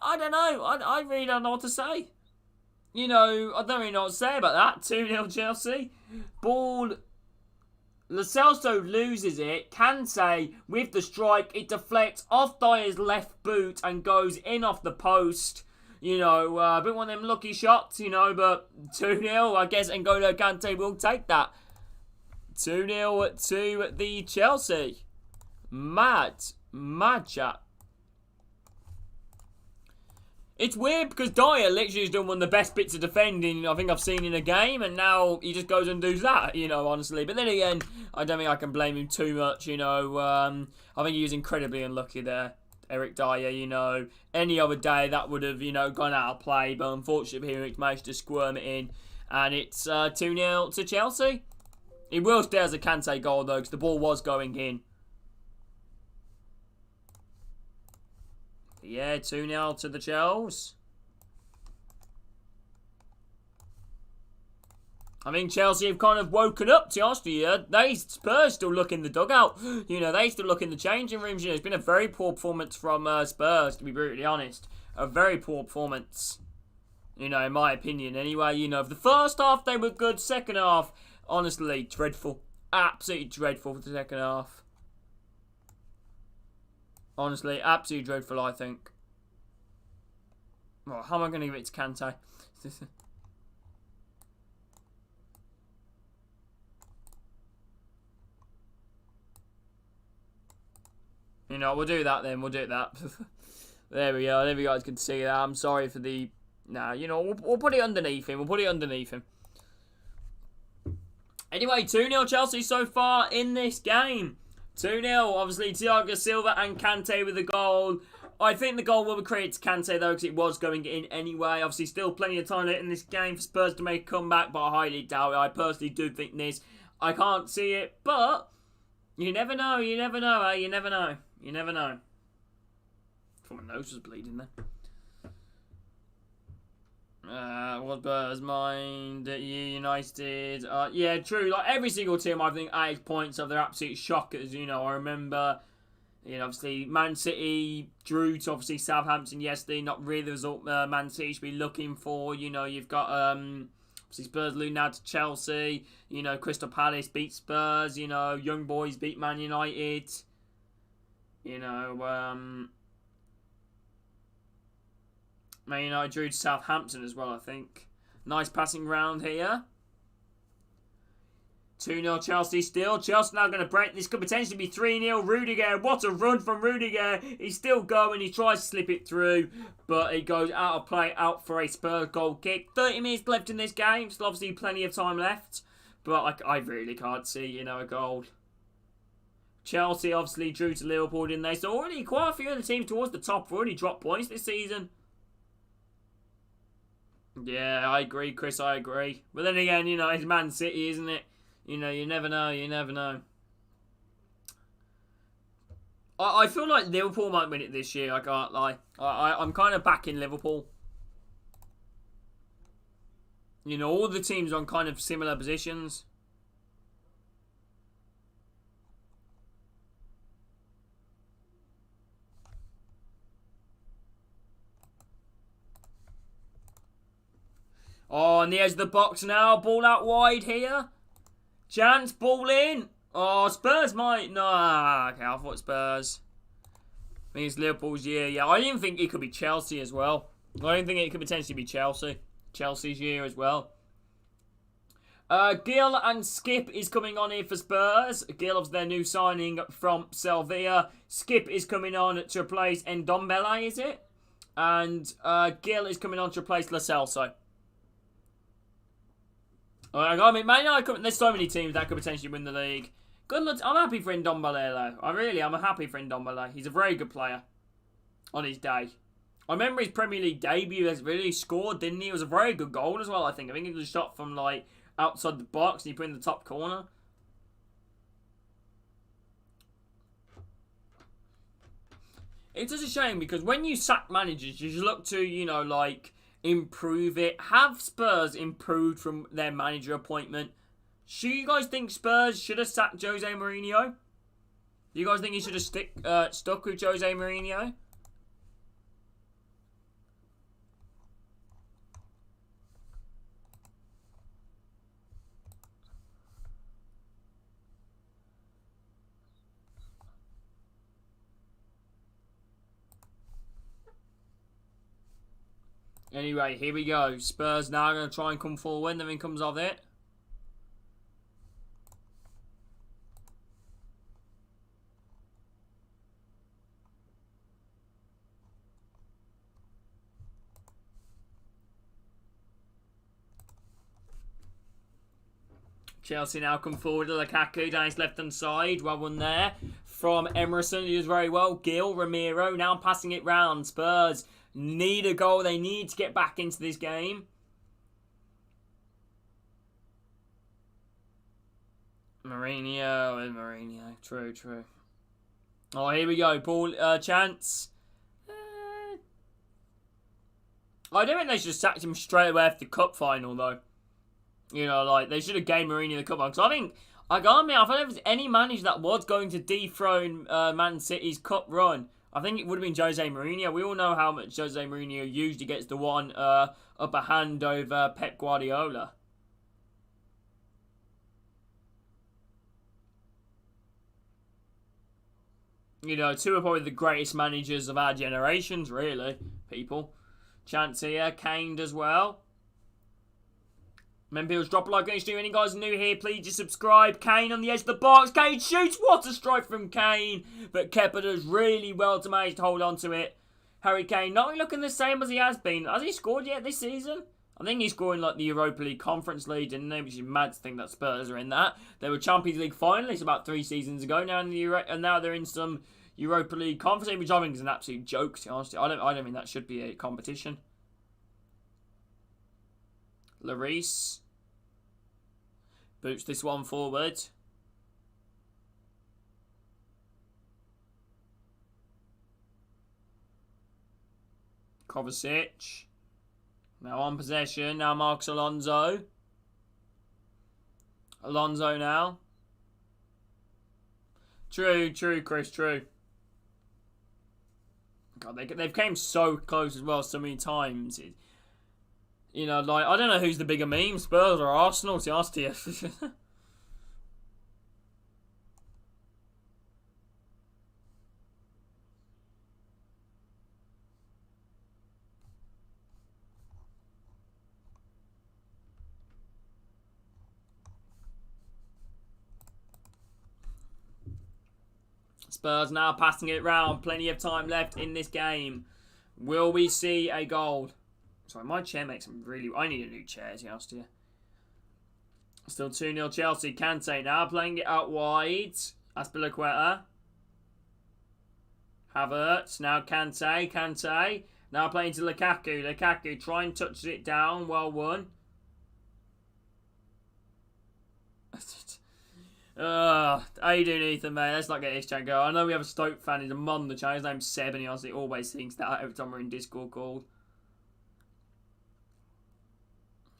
don't know. I really don't know what to say. I don't really know what to say about that. 2-0 Chelsea. Ball. Lo Celso loses it. Kante, with the strike, it deflects off Dyer's left boot and goes in off the post. A bit one of them lucky shots, but 2-0, I guess N'Golo Kante will take that. 2-0 to the Chelsea. Mad chat. It's weird because Dyer literally has done one of the best bits of defending I think I've seen in a game, and now he just goes and does that, honestly. But then again, I don't think I can blame him too much, I think he was incredibly unlucky there. Eric Dyer, any other day that would have, gone out of play. But unfortunately, he managed to squirm it in. And it's 2-0 to Chelsea. It will stay as a Kante goal, though, because the ball was going in. Yeah, 2-0 to the Chelsea. I think Chelsea have kind of woken up, to be honest with you. Spurs still look in the dugout. They still look in the changing rooms. It's been a very poor performance from Spurs, to be brutally honest. A very poor performance. In my opinion, anyway. The first half, they were good. Second half, honestly, dreadful. Absolutely dreadful for the second half. Honestly, absolutely dreadful, I think. Well, how am I going to give it to Kante? We'll do that then. We'll do that. There we go. There you guys can see that. I'm sorry for the... Nah, we'll put it underneath him. We'll put it underneath him. Anyway, 2-0 Chelsea so far in this game. 2-0. Obviously, Thiago Silva and Kante with the goal. I think the goal will be credited to Kante, though, because it was going in anyway. Obviously, still plenty of time left in this game for Spurs to make a comeback, but I highly doubt it. I personally do think this. I can't see it, but... You never know. You never know, eh? You never know. You never know. I thought my nose was bleeding there. What Spurs mind? United. Yeah, true. Like every single team, I think 8 points of their absolute shockers. I remember, obviously Man City drew to obviously Southampton yesterday. Not really the result Man City should be looking for. You've got obviously Spurs losing now to Chelsea. Crystal Palace beat Spurs. Young Boys beat Man United. Man United drew to Southampton as well, I think. Nice passing round here. 2-0 Chelsea still. Chelsea now going to break. This could potentially be 3-0. Rudiger. What a run from Rudiger. He's still going. He tries to slip it through. But it goes out of play. Out for a Spurs goal kick. 30 minutes left in this game. Still obviously plenty of time left. But I really can't see, a goal. Chelsea obviously drew to Liverpool, didn't they? So already quite a few of the teams towards the top have already dropped points this season. Yeah, I agree, Chris. I agree. But then again, it's Man City, isn't it? You never know. You never know. I feel like Liverpool might win it this year. I can't lie. I'm kind of backing Liverpool. All the teams are on kind of similar positions. Oh, and there's the box now. Ball out wide here. Chance, ball in. Oh, Spurs might. No, okay, I thought Spurs. I think it's Liverpool's year. Yeah, I didn't think it could be Chelsea as well. I didn't think it could potentially be Chelsea. Chelsea's year as well. Gil and Skip is coming on here for Spurs. Gil's their new signing from Sevilla. Skip is coming on to replace Ndombele, is it? And Gil is coming on to replace Lo Celso. I mean, Man United, there's so many teams that could potentially win the league. Good luck. I'm happy for Ndombele, though. I'm happy for Ndombele. He's a very good player on his day. I remember his Premier League debut has really scored, didn't he? It was a very good goal as well, I think. I think it was a shot from, like, outside the box and he put it in the top corner. It's just a shame because when you sack managers, you just look to, you know, like, improve it. Have Spurs improved from their manager appointment? Do you guys think Spurs should have sacked Jose Mourinho? Do you guys think he should have stuck with Jose Mourinho? Anyway, here we go. Spurs now going to try and come forward. Nothing comes of it. Chelsea now come forward to Lukaku down his left-hand side. Well won there from Emerson. He does very well. Gil, Ramiro now passing it round. Spurs need a goal. They need to get back into this game. Mourinho. True. Oh, here we go. Ball chance. I don't think they should have sacked him straight away after the cup final, though. You know, like, they should have gave Mourinho the cup final. Because I think, I can't admit, I thought if there's any manager that was going to dethrone Man City's cup run, I think it would have been Jose Mourinho. We all know how much Jose Mourinho usually gets the one upper hand over Pep Guardiola. You know, two are probably the greatest managers of our generations, really, people. Chance here, Kane as well. Remember, drop a like on stream. Any guys new here, please just subscribe. Kane on the edge of the box. Kane shoots. What a strike from Kane. But Kepa does really well to manage to hold on to it. Harry Kane not looking the same as he has been. Has he scored yet this season? I think he's scoring like the Europa League Conference League, didn't they? Which is mad to think that Spurs are in that. They were Champions League finalists about 3 seasons ago. And now they're in some Europa League Conference League, which I think is an absolute joke, to be honest. I don't think that should be a competition. Lloris boots this one forward. Kovacic. Now on possession. Now Marcos Alonso. Alonso now. True, Chris, true. God, they've came so close as well so many times. You know, like, I don't know who's the bigger meme, Spurs or Arsenal, to be honest with you. Spurs now passing it round. Plenty of time left in this game. Will we see a goal? Sorry, my chair makes some really... I need a new chair, to be honest with you. Still 2-0 Chelsea. Kante now playing it out wide. Azpilicueta. Havertz. Now Kante. Now playing to Lukaku. Lukaku try and touch it down. Well won. How you doing, Ethan, mate? Let's not get this chat going. I know we have a Stoke fan. He's a mod on the channel. His name's Seb, and he honestly always thinks that every time we're in Discord call.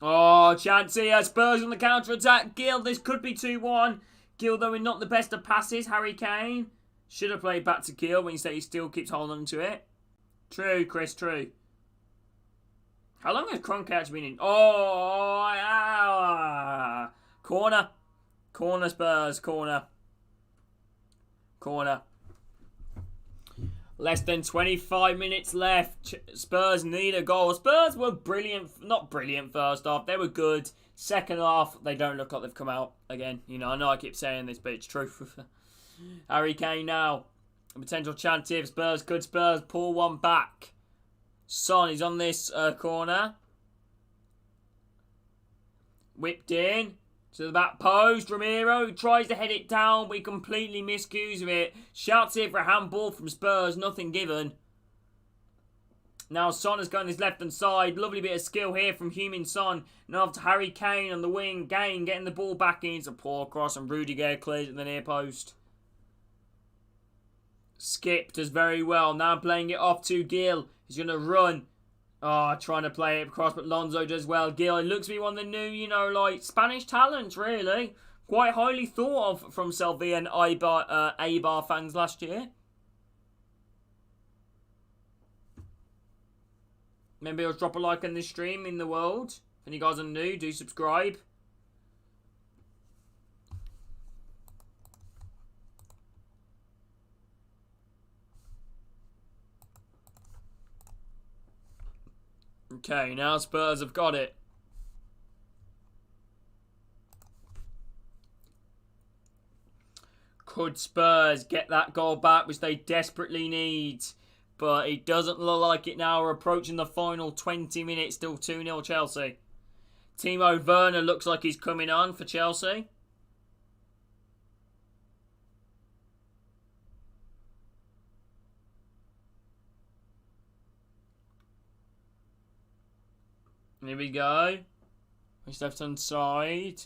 Oh, chance here. Spurs on the counter-attack. Gil, this could be 2-1. Gil, though, we're not the best of passes. Harry Kane should have played back to Gil when you say he still keeps holding on to it. True, Chris, true. How long has Kroenke actually been in? Oh, corner. Corner, Spurs. Corner. Corner. Less than 25 minutes left. Spurs need a goal. Spurs were brilliant. Not brilliant first half. They were good. Second half, they don't look like they've come out again. You know, I know I keep saying this, but it's true. Harry Kane now. A potential chance here. Spurs, good Spurs. Pull one back. Son is on this corner. Whipped in. To the back post. Ramiro tries to head it down, but he completely miscues of it. Shouts here for a handball from Spurs. Nothing given. Now Son has gone his left-hand side. Lovely bit of skill here from Heung-min Son. Now off to Harry Kane on the wing. Kane getting the ball back in. It's a poor cross and Rudiger clears at the near post. Skip does very well. Now playing it off to Gil. He's going to run. Oh, trying to play it across, but Lonzo does well. Gil, it looks to be one of the new, you know, like, Spanish talents, really. Quite highly thought of from Sevilla and Eibar fans last year. Maybe I'll drop a like on this stream in the world. If any guys are new, do subscribe. Okay, now Spurs have got it. Could Spurs get that goal back, which they desperately need? But it doesn't look like it now. We're approaching the final 20 minutes, still 2-0 Chelsea. Timo Werner looks like he's coming on for Chelsea. Here we go. His left-hand side.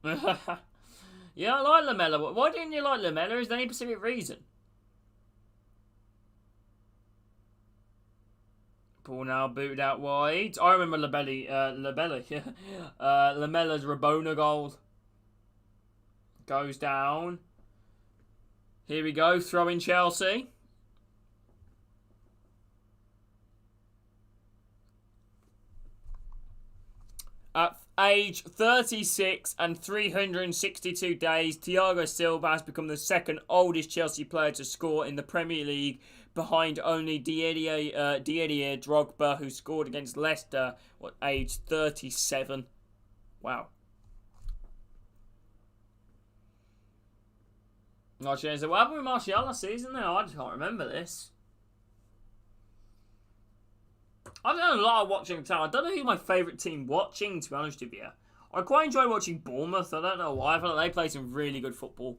Yeah, I like Lamella. Why didn't you like Lamella? Is there any specific reason? Ball now booted out wide. I remember Lamella's Rabona goal. Goes down. Here we go. Throwing Chelsea. At age 36 and 362 days, Thiago Silva has become the second oldest Chelsea player to score in the Premier League, behind only Didier Drogba, who scored against Leicester at age 37. Wow. What happened with Martial last season now? I just can't remember this. I've done a lot of watching time. I don't know who my favourite team watching, to be honest with you. I quite enjoy watching Bournemouth. I don't know why. I feel like they play some really good football.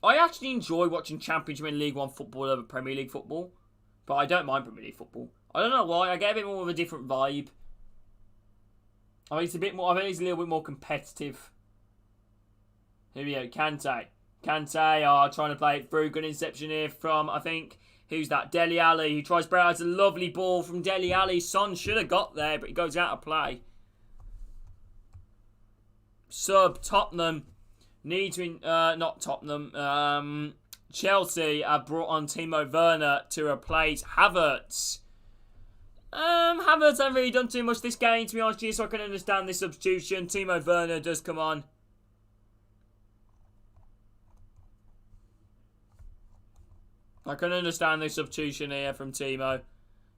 I actually enjoy watching Championship and League One football over Premier League football. But I don't mind Premier League football. I don't know why. I get a bit more of a different vibe. I mean, it's a bit more. I think it's a little bit more competitive. Here we go. Kante. Kante, trying to play it through. Good inception here from, I think... Who's that? Dele Alli. He tries to break out a lovely ball from Dele Alli. Son should have got there, but he goes out of play. Sub Tottenham. Need to... not Tottenham. Chelsea have brought on Timo Werner to replace Havertz. Havertz hasn't really done too much this game, to be honest with you, so I can understand this substitution. Timo Werner does come on. I can understand the substitution here from Timo.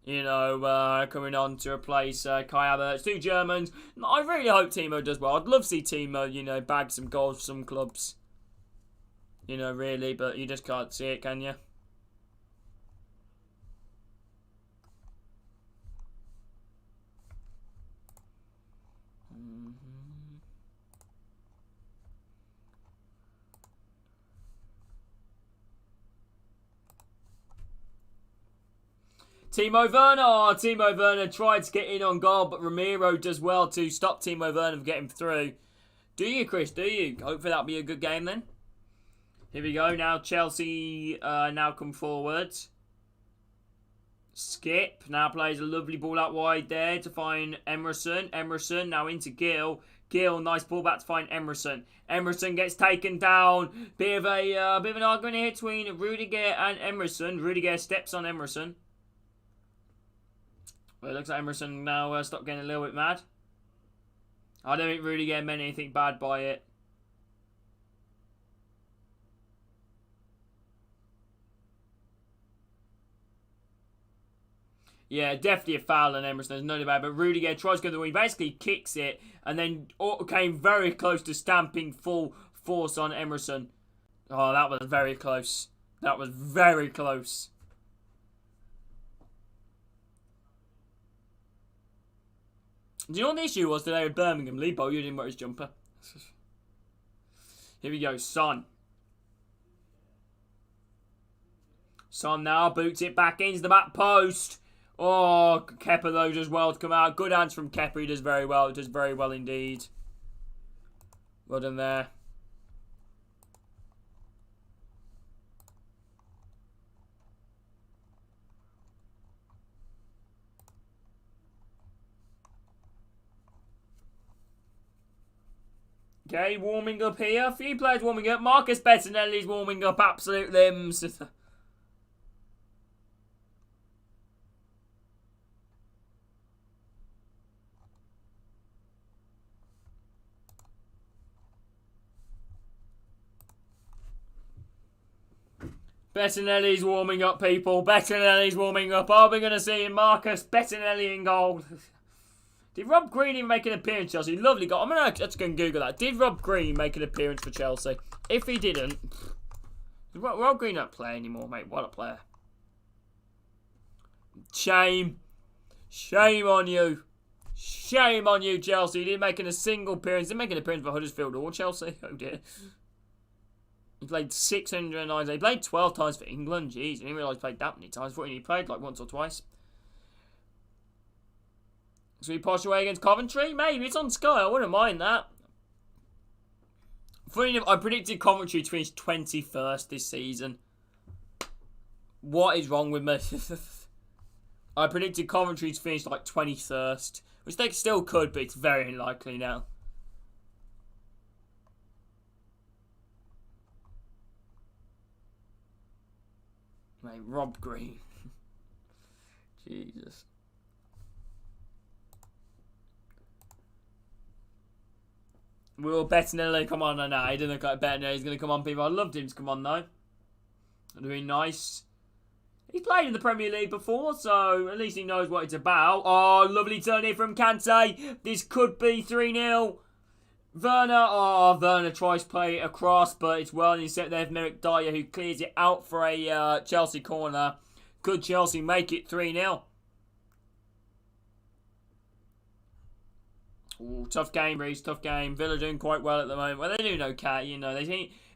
You know, coming on to replace Kai Havertz. Two Germans. I really hope Timo does well. I'd love to see Timo, you know, bag some goals for some clubs. You know, really, but you just can't see it, can you? Timo Werner. Oh, Timo Werner tried to get in on goal, but Ramiro does well to stop Timo Werner from getting through. Do you, Chris? Do you? Hopefully that'll be a good game then. Here we go. Now Chelsea now come forward. Skip now plays a lovely ball out wide there to find Emerson. Emerson now into Gil. Gil, nice ball back to find Emerson. Emerson gets taken down. Bit of an argument here between Rudiger and Emerson. Rudiger steps on Emerson. Well, it looks like Emerson now stopped getting a little bit mad. I don't think Rudiger meant anything bad by it. Yeah, definitely a foul on Emerson. There's no doubt. But Rudiger tries to go the way. He basically kicks it and then came very close to stamping full force on Emerson. Oh, that was very close. That was very close. Do you know what the issue was today with Birmingham? Lee Bowyer didn't wear his jumper. Here we go, Son. Son now boots it back into the back post. Oh, Kepa though does well to come out. Good hands from Kepa. He does very well. Does very well indeed. Well done there. Okay, warming up here. A few players warming up. Marcus Bettinelli's warming up. Absolute limbs. Bettinelli's warming up, people. Bettinelli's warming up. Are we going to see Marcus Bettinelli in goal? Did Rob Green even make an appearance for Chelsea? Lovely goal. I'm going to go and Google that. Did Rob Green make an appearance for Chelsea? If he didn't, Rob Green don't play anymore, mate. What a player. Shame. Shame on you. Shame on you, Chelsea. He didn't make a single appearance. He didn't make an appearance for Huddersfield or Chelsea. Oh, dear. He played 609 days. He played 12 times for England. Jeez, I didn't realise he played that many times. I thought he played like once or twice. So he passed away against Coventry? Maybe. It's on Sky. I wouldn't mind that. Funny enough, I predicted Coventry to finish 21st this season. What is wrong with me? I predicted Coventry to finish like 21st. Which they still could, but it's very unlikely now. Mate, Rob Green. Jesus. Will Bettinelli come on? No, he didn't look like Bettinelli. He's going to come on, people. I loved him to come on, though. Doing nice. He's played in the Premier League before, so at least he knows what it's about. Oh, lovely turn here from Kante. This could be 3-0. Werner. Oh, Werner tries to play it across, but it's well intercepted there. Merrick Dyer, who clears it out for a Chelsea corner. Could Chelsea make it 3-0? Ooh, tough game, Reece. Tough game. Villa doing quite well at the moment. Well, they're doing okay. You know,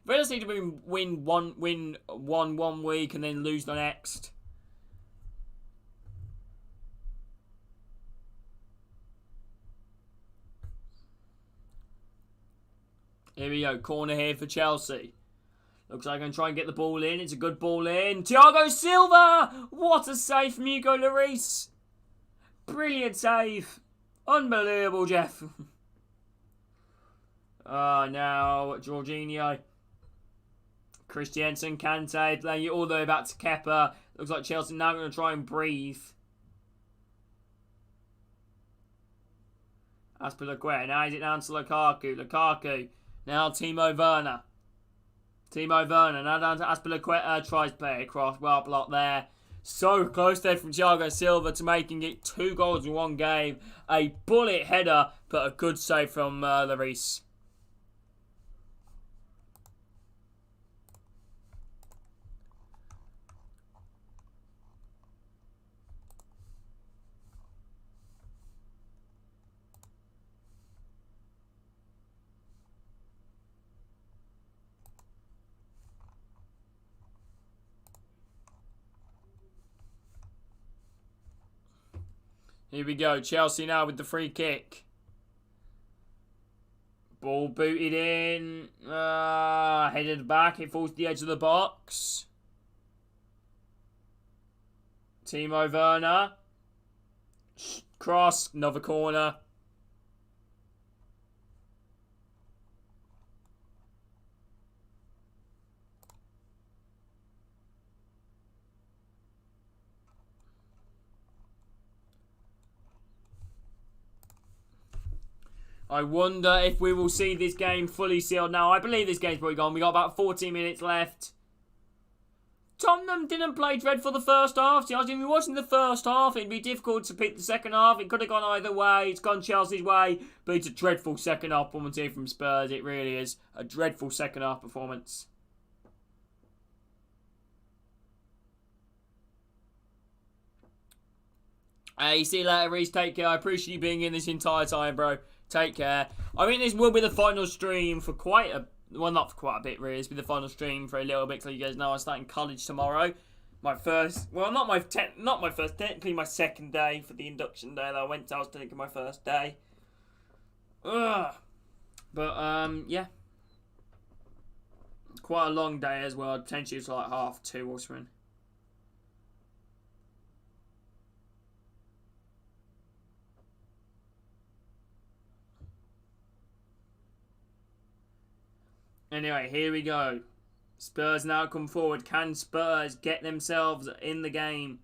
Villa seem to win one week and then lose the next. Here we go. Corner here for Chelsea. Looks like I'm going to try and get the ball in. It's a good ball in. Thiago Silva! What a save from Hugo Lloris. Brilliant save. Unbelievable, Jeff. Now Jorginho. Christensen, Kante, playing it all the way back to Kepa. Looks like Chelsea now going to try and breathe. Aspilicueta. Now is it down to Lukaku. Lukaku. Now Timo Werner. Timo Werner. Now down to Aspilicueta. Tries to play it across. Well blocked there. So close there from Thiago Silva to making it 2 goals in one game. A bullet header, but a good save from Lloris. Here we go. Chelsea now with the free kick. Ball booted in. Headed back. It falls to the edge of the box. Timo Werner. Cross. Another corner. I wonder if we will see this game fully sealed now. I believe this game's probably gone. We got about 14 minutes left. Tottenham didn't play dreadful the first half. See, I was even watching the first half. It'd be difficult to pick the second half. It could have gone either way. It's gone Chelsea's way. But it's a dreadful second half performance here from Spurs. It really is. A dreadful second half performance. Hey, see you later, Reece. Take care. I appreciate you being in this entire time, bro. Take care. I think this will be the final stream for quite a... Well, not for quite a bit, really. It's been the final stream for a little bit. So you guys know I'm starting college tomorrow. My first... Well, not my first. Technically my second day for the induction day that I went to. I was taking my first day. Ugh. But, yeah. Quite a long day as well. Potentially it's like 2:30 or something. Anyway, here we go. Spurs now come forward. Can Spurs get themselves in the game?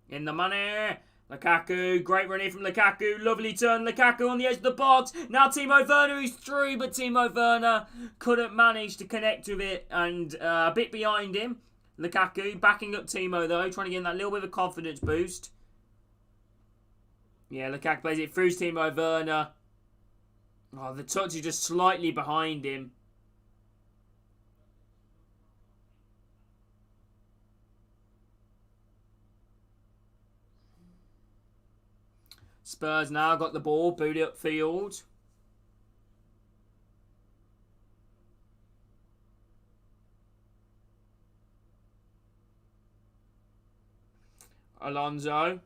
In the money. Lukaku. Great run here from Lukaku. Lovely turn. Lukaku on the edge of the box. Now Timo Werner is through, but Timo Werner couldn't manage to connect with it. And a bit behind him. Lukaku backing up Timo, though. Trying to get that little bit of a confidence boost. Yeah, Lukaku plays it through Timo Werner. Oh, the touch is just slightly behind him. Spurs now got the ball, booted upfield. Alonso.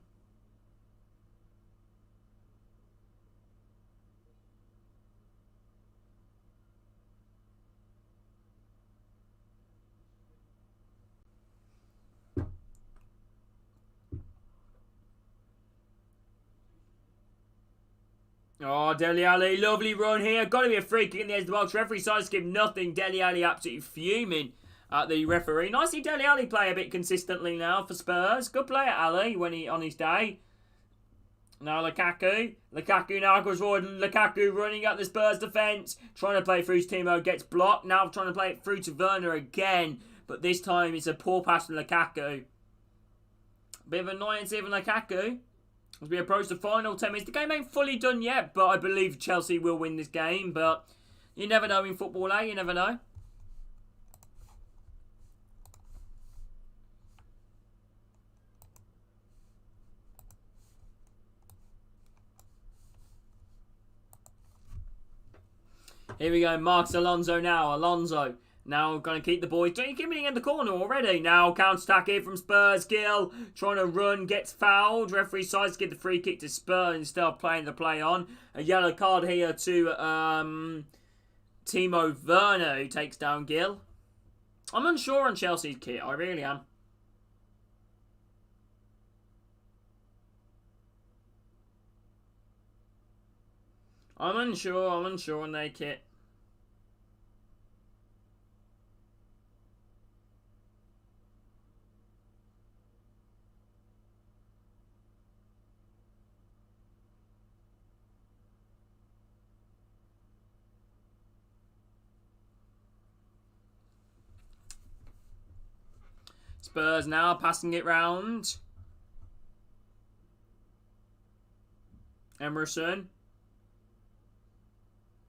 Oh, Dele Alli, lovely run here. Got to be a free kick in the edge of the box. Referee decides to give nothing. Dele Alli absolutely fuming at the referee. Nice to see Dele Alli play a bit consistently now for Spurs. Good player, Ali, when he on his day. Now Lukaku. Lukaku now goes forward. Lukaku running at the Spurs defence. Trying to play through to Timo. Gets blocked. Now trying to play it through to Werner again. But this time it's a poor pass from Lukaku. Bit of annoyance here from Lukaku. As we approach the final 10 minutes. The game ain't fully done yet, but I believe Chelsea will win this game. But you never know in football, eh? You never know. Here we go. Marcus Alonso now. Alonso now going to keep the boys. Don't you keep it in the corner already. Now counter-attack here from Spurs. Gill trying to run. Gets fouled. Referee decides to give the free kick to Spurs instead of playing the play on. A yellow card here to Timo Werner who takes down Gill. I'm unsure on Chelsea's kit. I really am. I'm unsure on their kit. Spurs now passing it round. Emerson.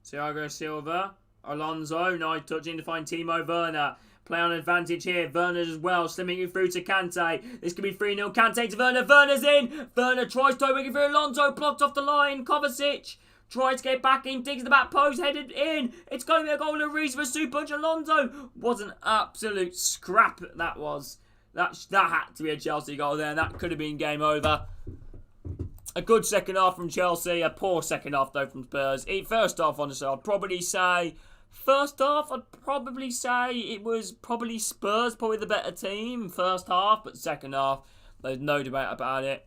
Thiago Silva. Alonso. Nice touch in to find Timo Werner. Play on advantage here. Werner as well. Slimming it through to Kante. This could be 3-0. Kante to Werner. Werner's in. Werner tries to wing it through. Alonso blocked off the line. Kovacic tries to get back in. Digs the back post. Headed in. It's going to be a goal of Reece for super punch. Alonso was an absolute scrap. That was. That had to be a Chelsea goal there. That could have been game over. A good second half from Chelsea. A poor second half, though, from Spurs. First half, honestly, I'd probably say... First half, I'd probably say it was probably Spurs, probably the better team. First half, but second half, there's no debate about it.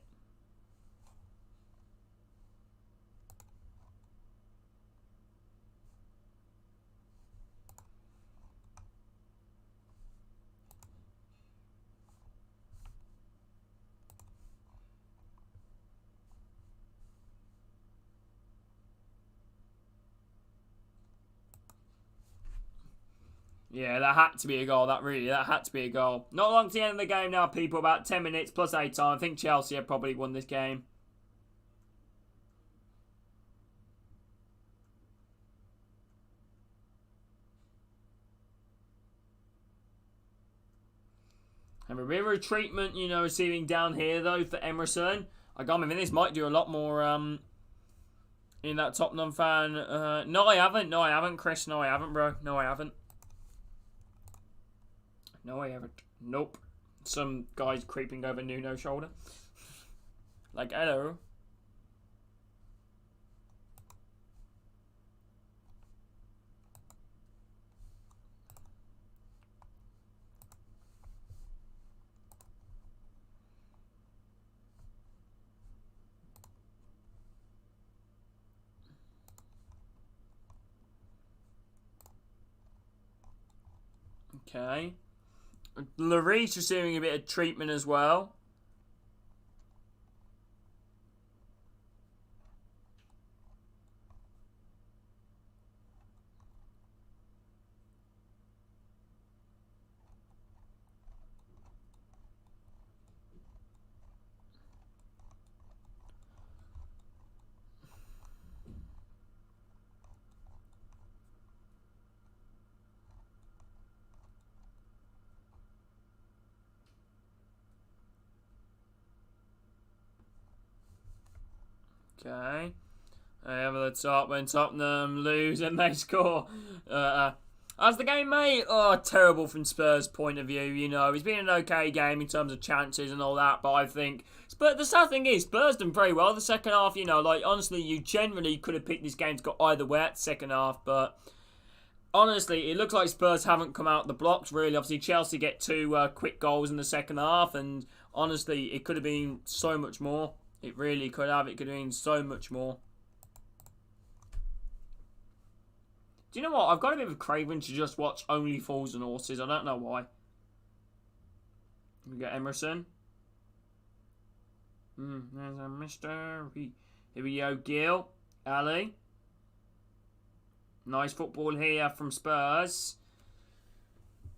Yeah, that had to be a goal. That had to be a goal. Not long to the end of the game now, people. About 10 minutes plus 8 time. I think Chelsea have probably won this game. And a bit of a treatment, receiving down here, though, for Emerson. I can't remember, this might do a lot more in that Tottenham fan. No, I haven't. No, I haven't, Chris. No, I haven't, bro. No, I haven't. No, I haven't. Nope. Some guy's creeping over Nuno's shoulder. Like, hello. Okay. Lloris receiving a bit of treatment as well. Okay. Over the top when Tottenham lose and they score. As the game, mate, terrible from Spurs' point of view. It's been an okay game in terms of chances and all that, but I think. But the sad thing is, Spurs done very well the second half. Honestly, you generally could have picked this game to go either way at the second half, but honestly, it looks like Spurs haven't come out the blocks, really. Obviously, Chelsea get 2 quick goals in the second half, and honestly, it could have been so much more. It really could have. It could have been so much more. Do you know what? I've got a bit of a craving to just watch Only Fools and Horses. I don't know why. We got Emerson. There's a mystery. Here we go, Gil. Ali. Nice football here from Spurs.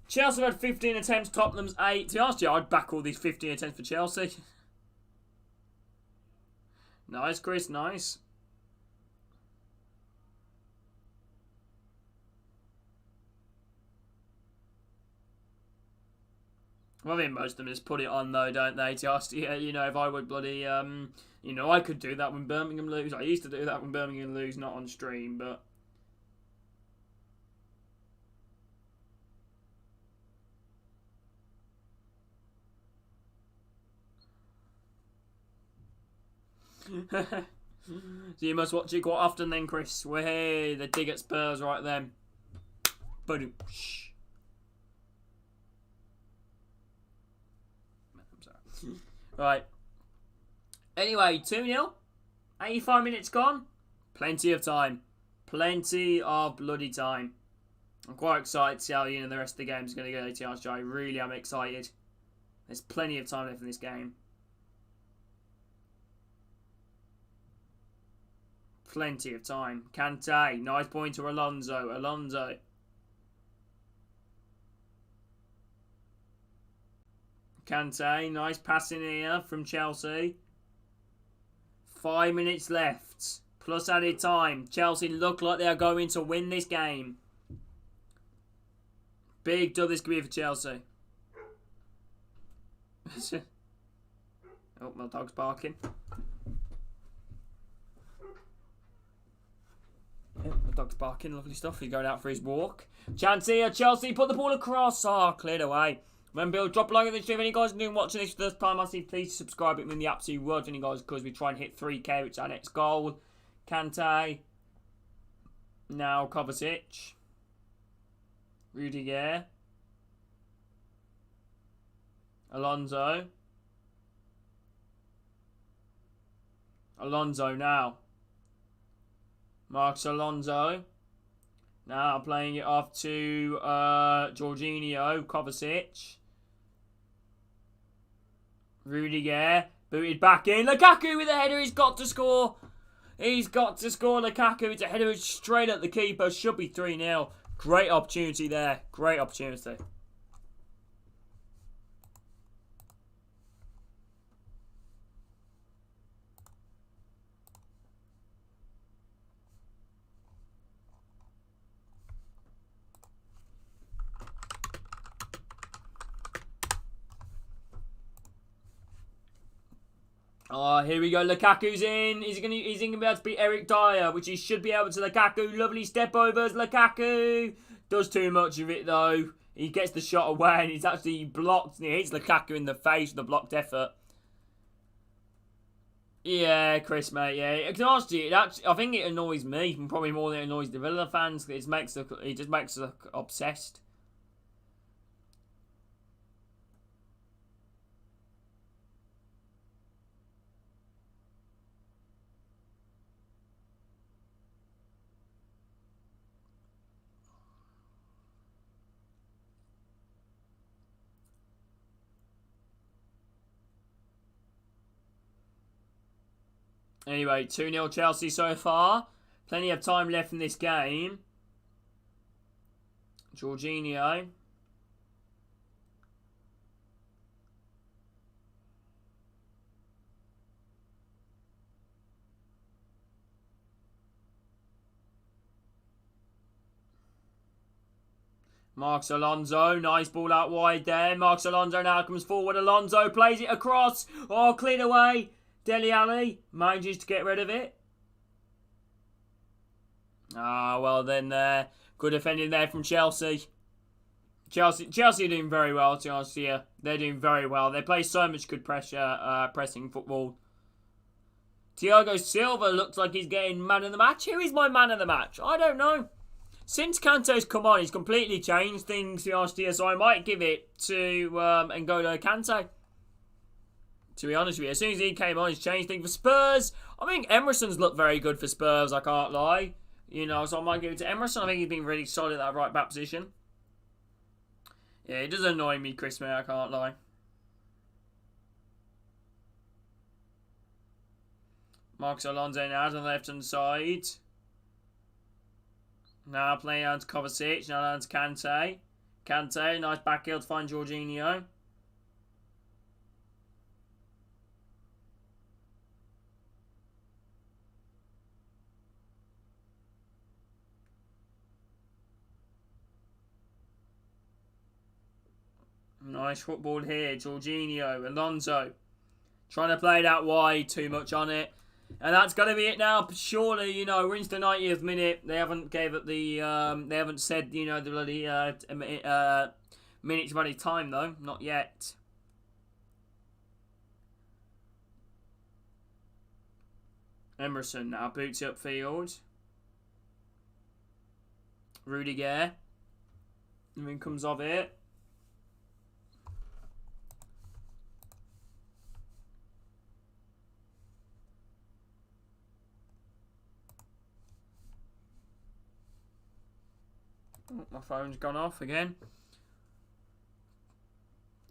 Chelsea have had 15 attempts. Tottenham's 8. To be honest with you, I'd back all these 15 attempts for Chelsea. Nice, Chris. Nice. Well, I mean, most of them just put it on, though, don't they? Just, yeah, if I would bloody, I could do that when Birmingham lose. I used to do that when Birmingham lose, not on stream, but. So you must watch it quite often then, Chris. Hey, the dig at Spurs right then. Boom. Right. Anyway, 2-0. 85 minutes gone. Plenty of time. Plenty of bloody time. I'm quite excited to see how the rest of the game is going to go, TRJ. I really am excited. There's plenty of time left in this game. Plenty of time. Kante. Nice point to Alonso. Alonso. Kante. Nice passing here from Chelsea. 5 minutes left. Plus added time. Chelsea look like they are going to win this game. Big dub this could be for Chelsea. Oh, my dog's barking. The dog's barking, lovely stuff. He's going out for his walk. Chance here, Chelsea put the ball across. Cleared away. Remember, drop a like on this video. If any guys are doing watching this for the first time, I see, please subscribe. It means the absolute world to any guys because we try and hit 3K, which is our next goal. Kante. Now Kovacic. Rudiger. Alonso. Alonso now. Marcos Alonso. Now playing it off to Jorginho. Kovacic. Rudiger. Booted back in. Lukaku with a header. He's got to score. He's got to score, Lukaku. It's a header straight at the keeper. Should be 3-0. Great opportunity there. Great opportunity. Oh, here we go. Lukaku's in. Is he gonna be able to beat Eric Dyer, which he should be able to. Lukaku, lovely step overs. Lukaku does too much of it though. He gets the shot away and he's actually blocked. And he hits Lukaku in the face with the blocked effort. Yeah, Chris, mate. Yeah, to honest you, I think it annoys me, probably more than it annoys the Villa fans. It just makes us obsessed. Anyway, 2-0 Chelsea so far. Plenty of time left in this game. Jorginho. Marcos Alonso, nice ball out wide there. Marcos Alonso now comes forward. Alonso plays it across. Oh, cleared away. Dele Alli manages to get rid of it. Ah, well then good defending there from Chelsea. Chelsea are doing very well, to be honest here. They're doing very well. They play so much good pressing football. Thiago Silva looks like he's getting man of the match. Who is my man of the match? I don't know. Since Kante's come on, he's completely changed things, to be honest here. So I might give it to N'Golo Kante. To be honest with you, as soon as he came on, he's changed things for Spurs. I think Emerson's looked very good for Spurs, I can't lie. You know, so I might give it to Emerson. I think he's been really solid at that right back position. Yeah, it does annoy me, Chris, mate, I can't lie. Marcos Alonso now on the left-hand side. Now playing out to Kovacic, now down to Kante. Kante, nice back heel to find Jorginho. Nice football here. Jorginho, Alonso. Trying to play that wide, too much on it. And that's going to be it now. Surely, you know, we're into the 90th minute. They haven't gave it the, they haven't said, you know, the bloody minutes bloody time, though. Not yet. Emerson now boots upfield. Rudiger. And then comes off it. Oh, my phone's gone off again.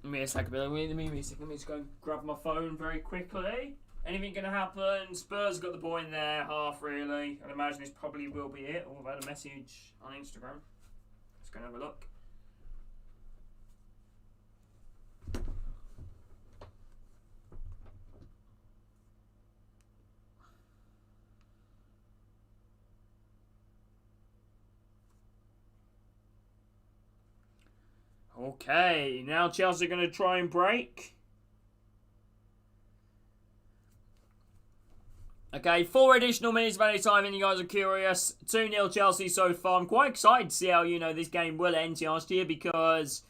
Let me a second, let me just go and grab my phone very quickly. Anything going to happen? Spurs got the ball in their half, really. I'd imagine this probably will be it. Oh, I've had a message on Instagram. Let's go and have a look. Okay, now Chelsea are going to try and break. Okay, 4 additional minutes of any time, and you guys are curious. 2-0 Chelsea so far. I'm quite excited to see how, you know, this game will end, to be honest with you, because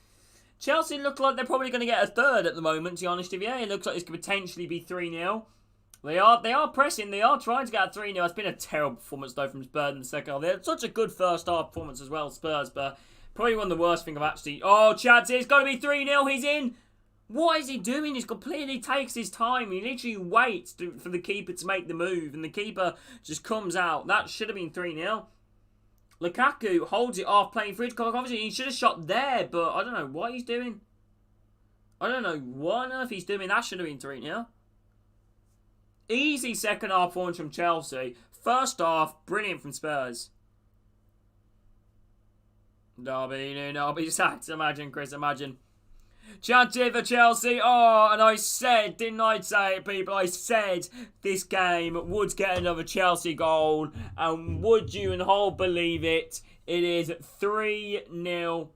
Chelsea look like they're probably going to get a third at the moment, to be honest with you. It looks like this could potentially be 3-0. They are pressing. They are trying to get a 3-0. It's been a terrible performance, though, from Spurs in the second half. They had such a good first half performance as well, Spurs, but probably one of the worst things I've actually... Oh, Chad's it's got to be 3-0. He's in. What is he doing? He completely takes his time. He literally waits for the keeper to make the move, and the keeper just comes out. That should have been 3-0. Lukaku holds it off, playing for it. Obviously, he should have shot there, but I don't know what he's doing. I don't know what on earth he's doing. That should have been 3-0. Easy second half performance from Chelsea. First half, brilliant from Spurs. Derby sacked. Imagine, Chris, imagine. Chanted for Chelsea. Oh, and I said, didn't I say it, people? I said this game would get another Chelsea goal. And would you and Hull believe it? It is 3-0.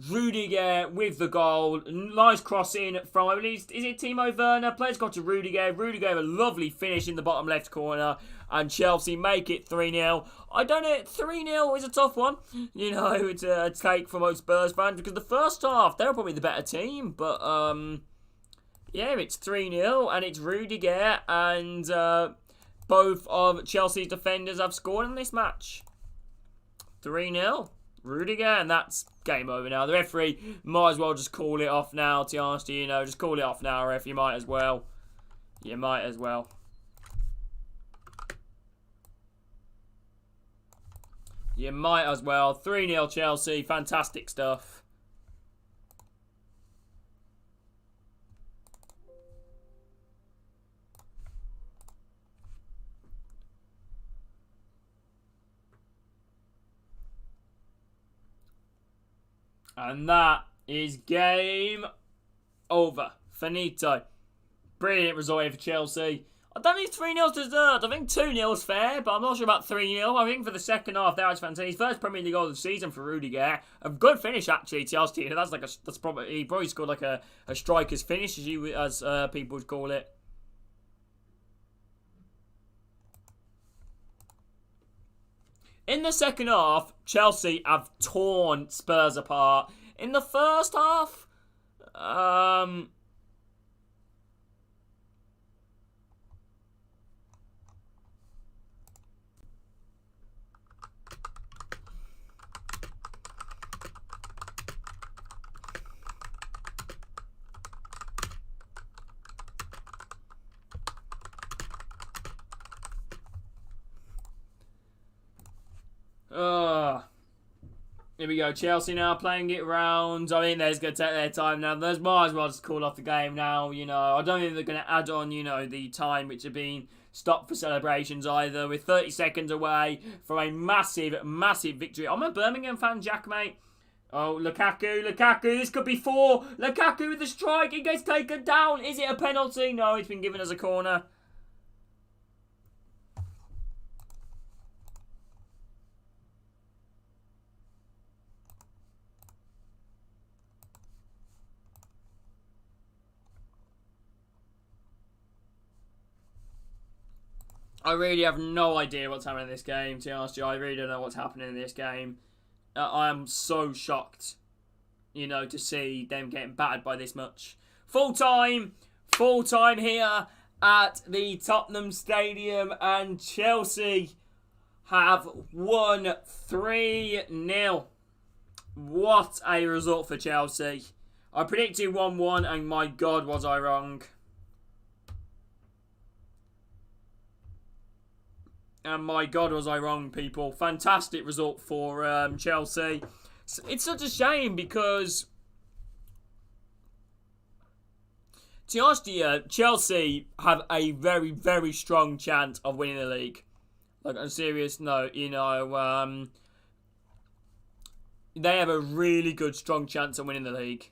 Rudiger with the goal. Nice crossing from, is it Timo Werner? Players got to Rudiger. Rudiger a lovely finish in the bottom left corner. And Chelsea make it 3-0. I don't know, 3-0 is a tough one, to take for most Spurs fans. Because the first half, they were probably the better team. But, yeah, it's 3-0. And it's Rudiger. And both of Chelsea's defenders have scored in this match. 3-0. Rudiger, and that's game over now. The referee might as well just call it off now, to be honest. Just call it off now, ref. You might as well. You might as well. You might as well. 3-0 Chelsea. Fantastic stuff. And that is game over. Finito. Brilliant result here for Chelsea. I don't think 3-0's deserved. I think 2-0's fair, but I'm not sure about 3-0. I think for the second half, that was fantastic. First Premier League goal of the season for Rudiger. A good finish, actually, Chelsea. That's probably, he probably scored like a striker's finish, as people would call it. In the second half, Chelsea have torn Spurs apart. In the first half, here we go. Chelsea now playing it round. I mean, they're going to take their time now. They might as well just call off the game now. I don't think they're going to add on, the time which have been stopped for celebrations either. With 30 seconds away from a massive, massive victory. I'm a Birmingham fan, Jack, mate. Oh, Lukaku. This could be 4. Lukaku with the strike. He gets taken down. Is it a penalty? No, it's been given as a corner. I really have no idea what's happening in this game, to be honest with you. I really don't know what's happening in this game. I am so shocked, to see them getting battered by this much. Full time here at the Tottenham Stadium, and Chelsea have won 3-0. What a result for Chelsea. I predicted 1-1, and my God, was I wrong. And my God, was I wrong, people. Fantastic result for Chelsea. It's such a shame because, to be honest with you, Chelsea have a very, very strong chance of winning the league. Like, on a serious note, they have a really good, strong chance of winning the league.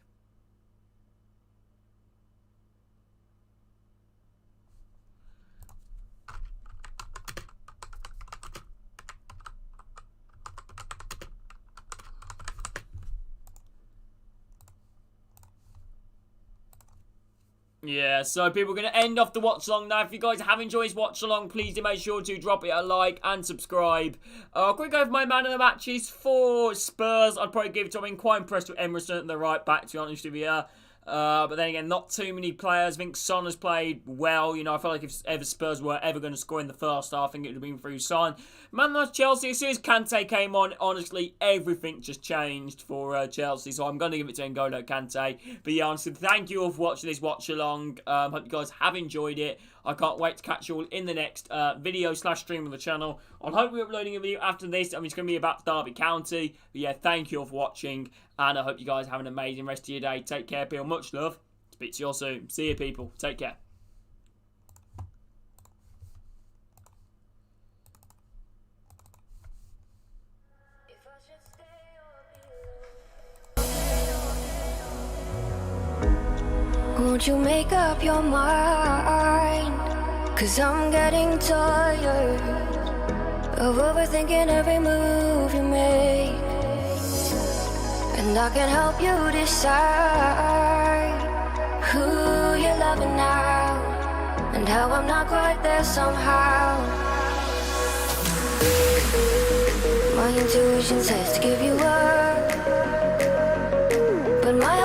Yeah, so people are going to end off the watch along now. If you guys have enjoyed this watch along, please do make sure to drop it a like and subscribe. Quick over my man of the matches for Spurs. I'd probably give it to him. Quite impressed with Emerson, the right back, to be honest with you. But then again, not too many players. I think Son has played well. I felt like if ever Spurs were ever going to score in the first half, I think it would have been through Son. Man, that's Chelsea. As soon as Kante came on, honestly, everything just changed for Chelsea. So I'm going to give it to N'Golo Kante. But yeah, honestly, thank you all for watching this watch along. Hope you guys have enjoyed it. I can't wait to catch you all in the next video/stream on the channel. I'll hope we're uploading a video after this. It's going to be about Derby County. But yeah, thank you all for watching. And I hope you guys have an amazing rest of your day. Take care, people. Much love. Speak to you all soon. See you, people. Take care. If I should stay Won't you make up your mind? 'Cause I'm getting tired of overthinking every move you make. And I can help you decide who you're loving now, and how I'm not quite there somehow. My intuition says to give you up, but my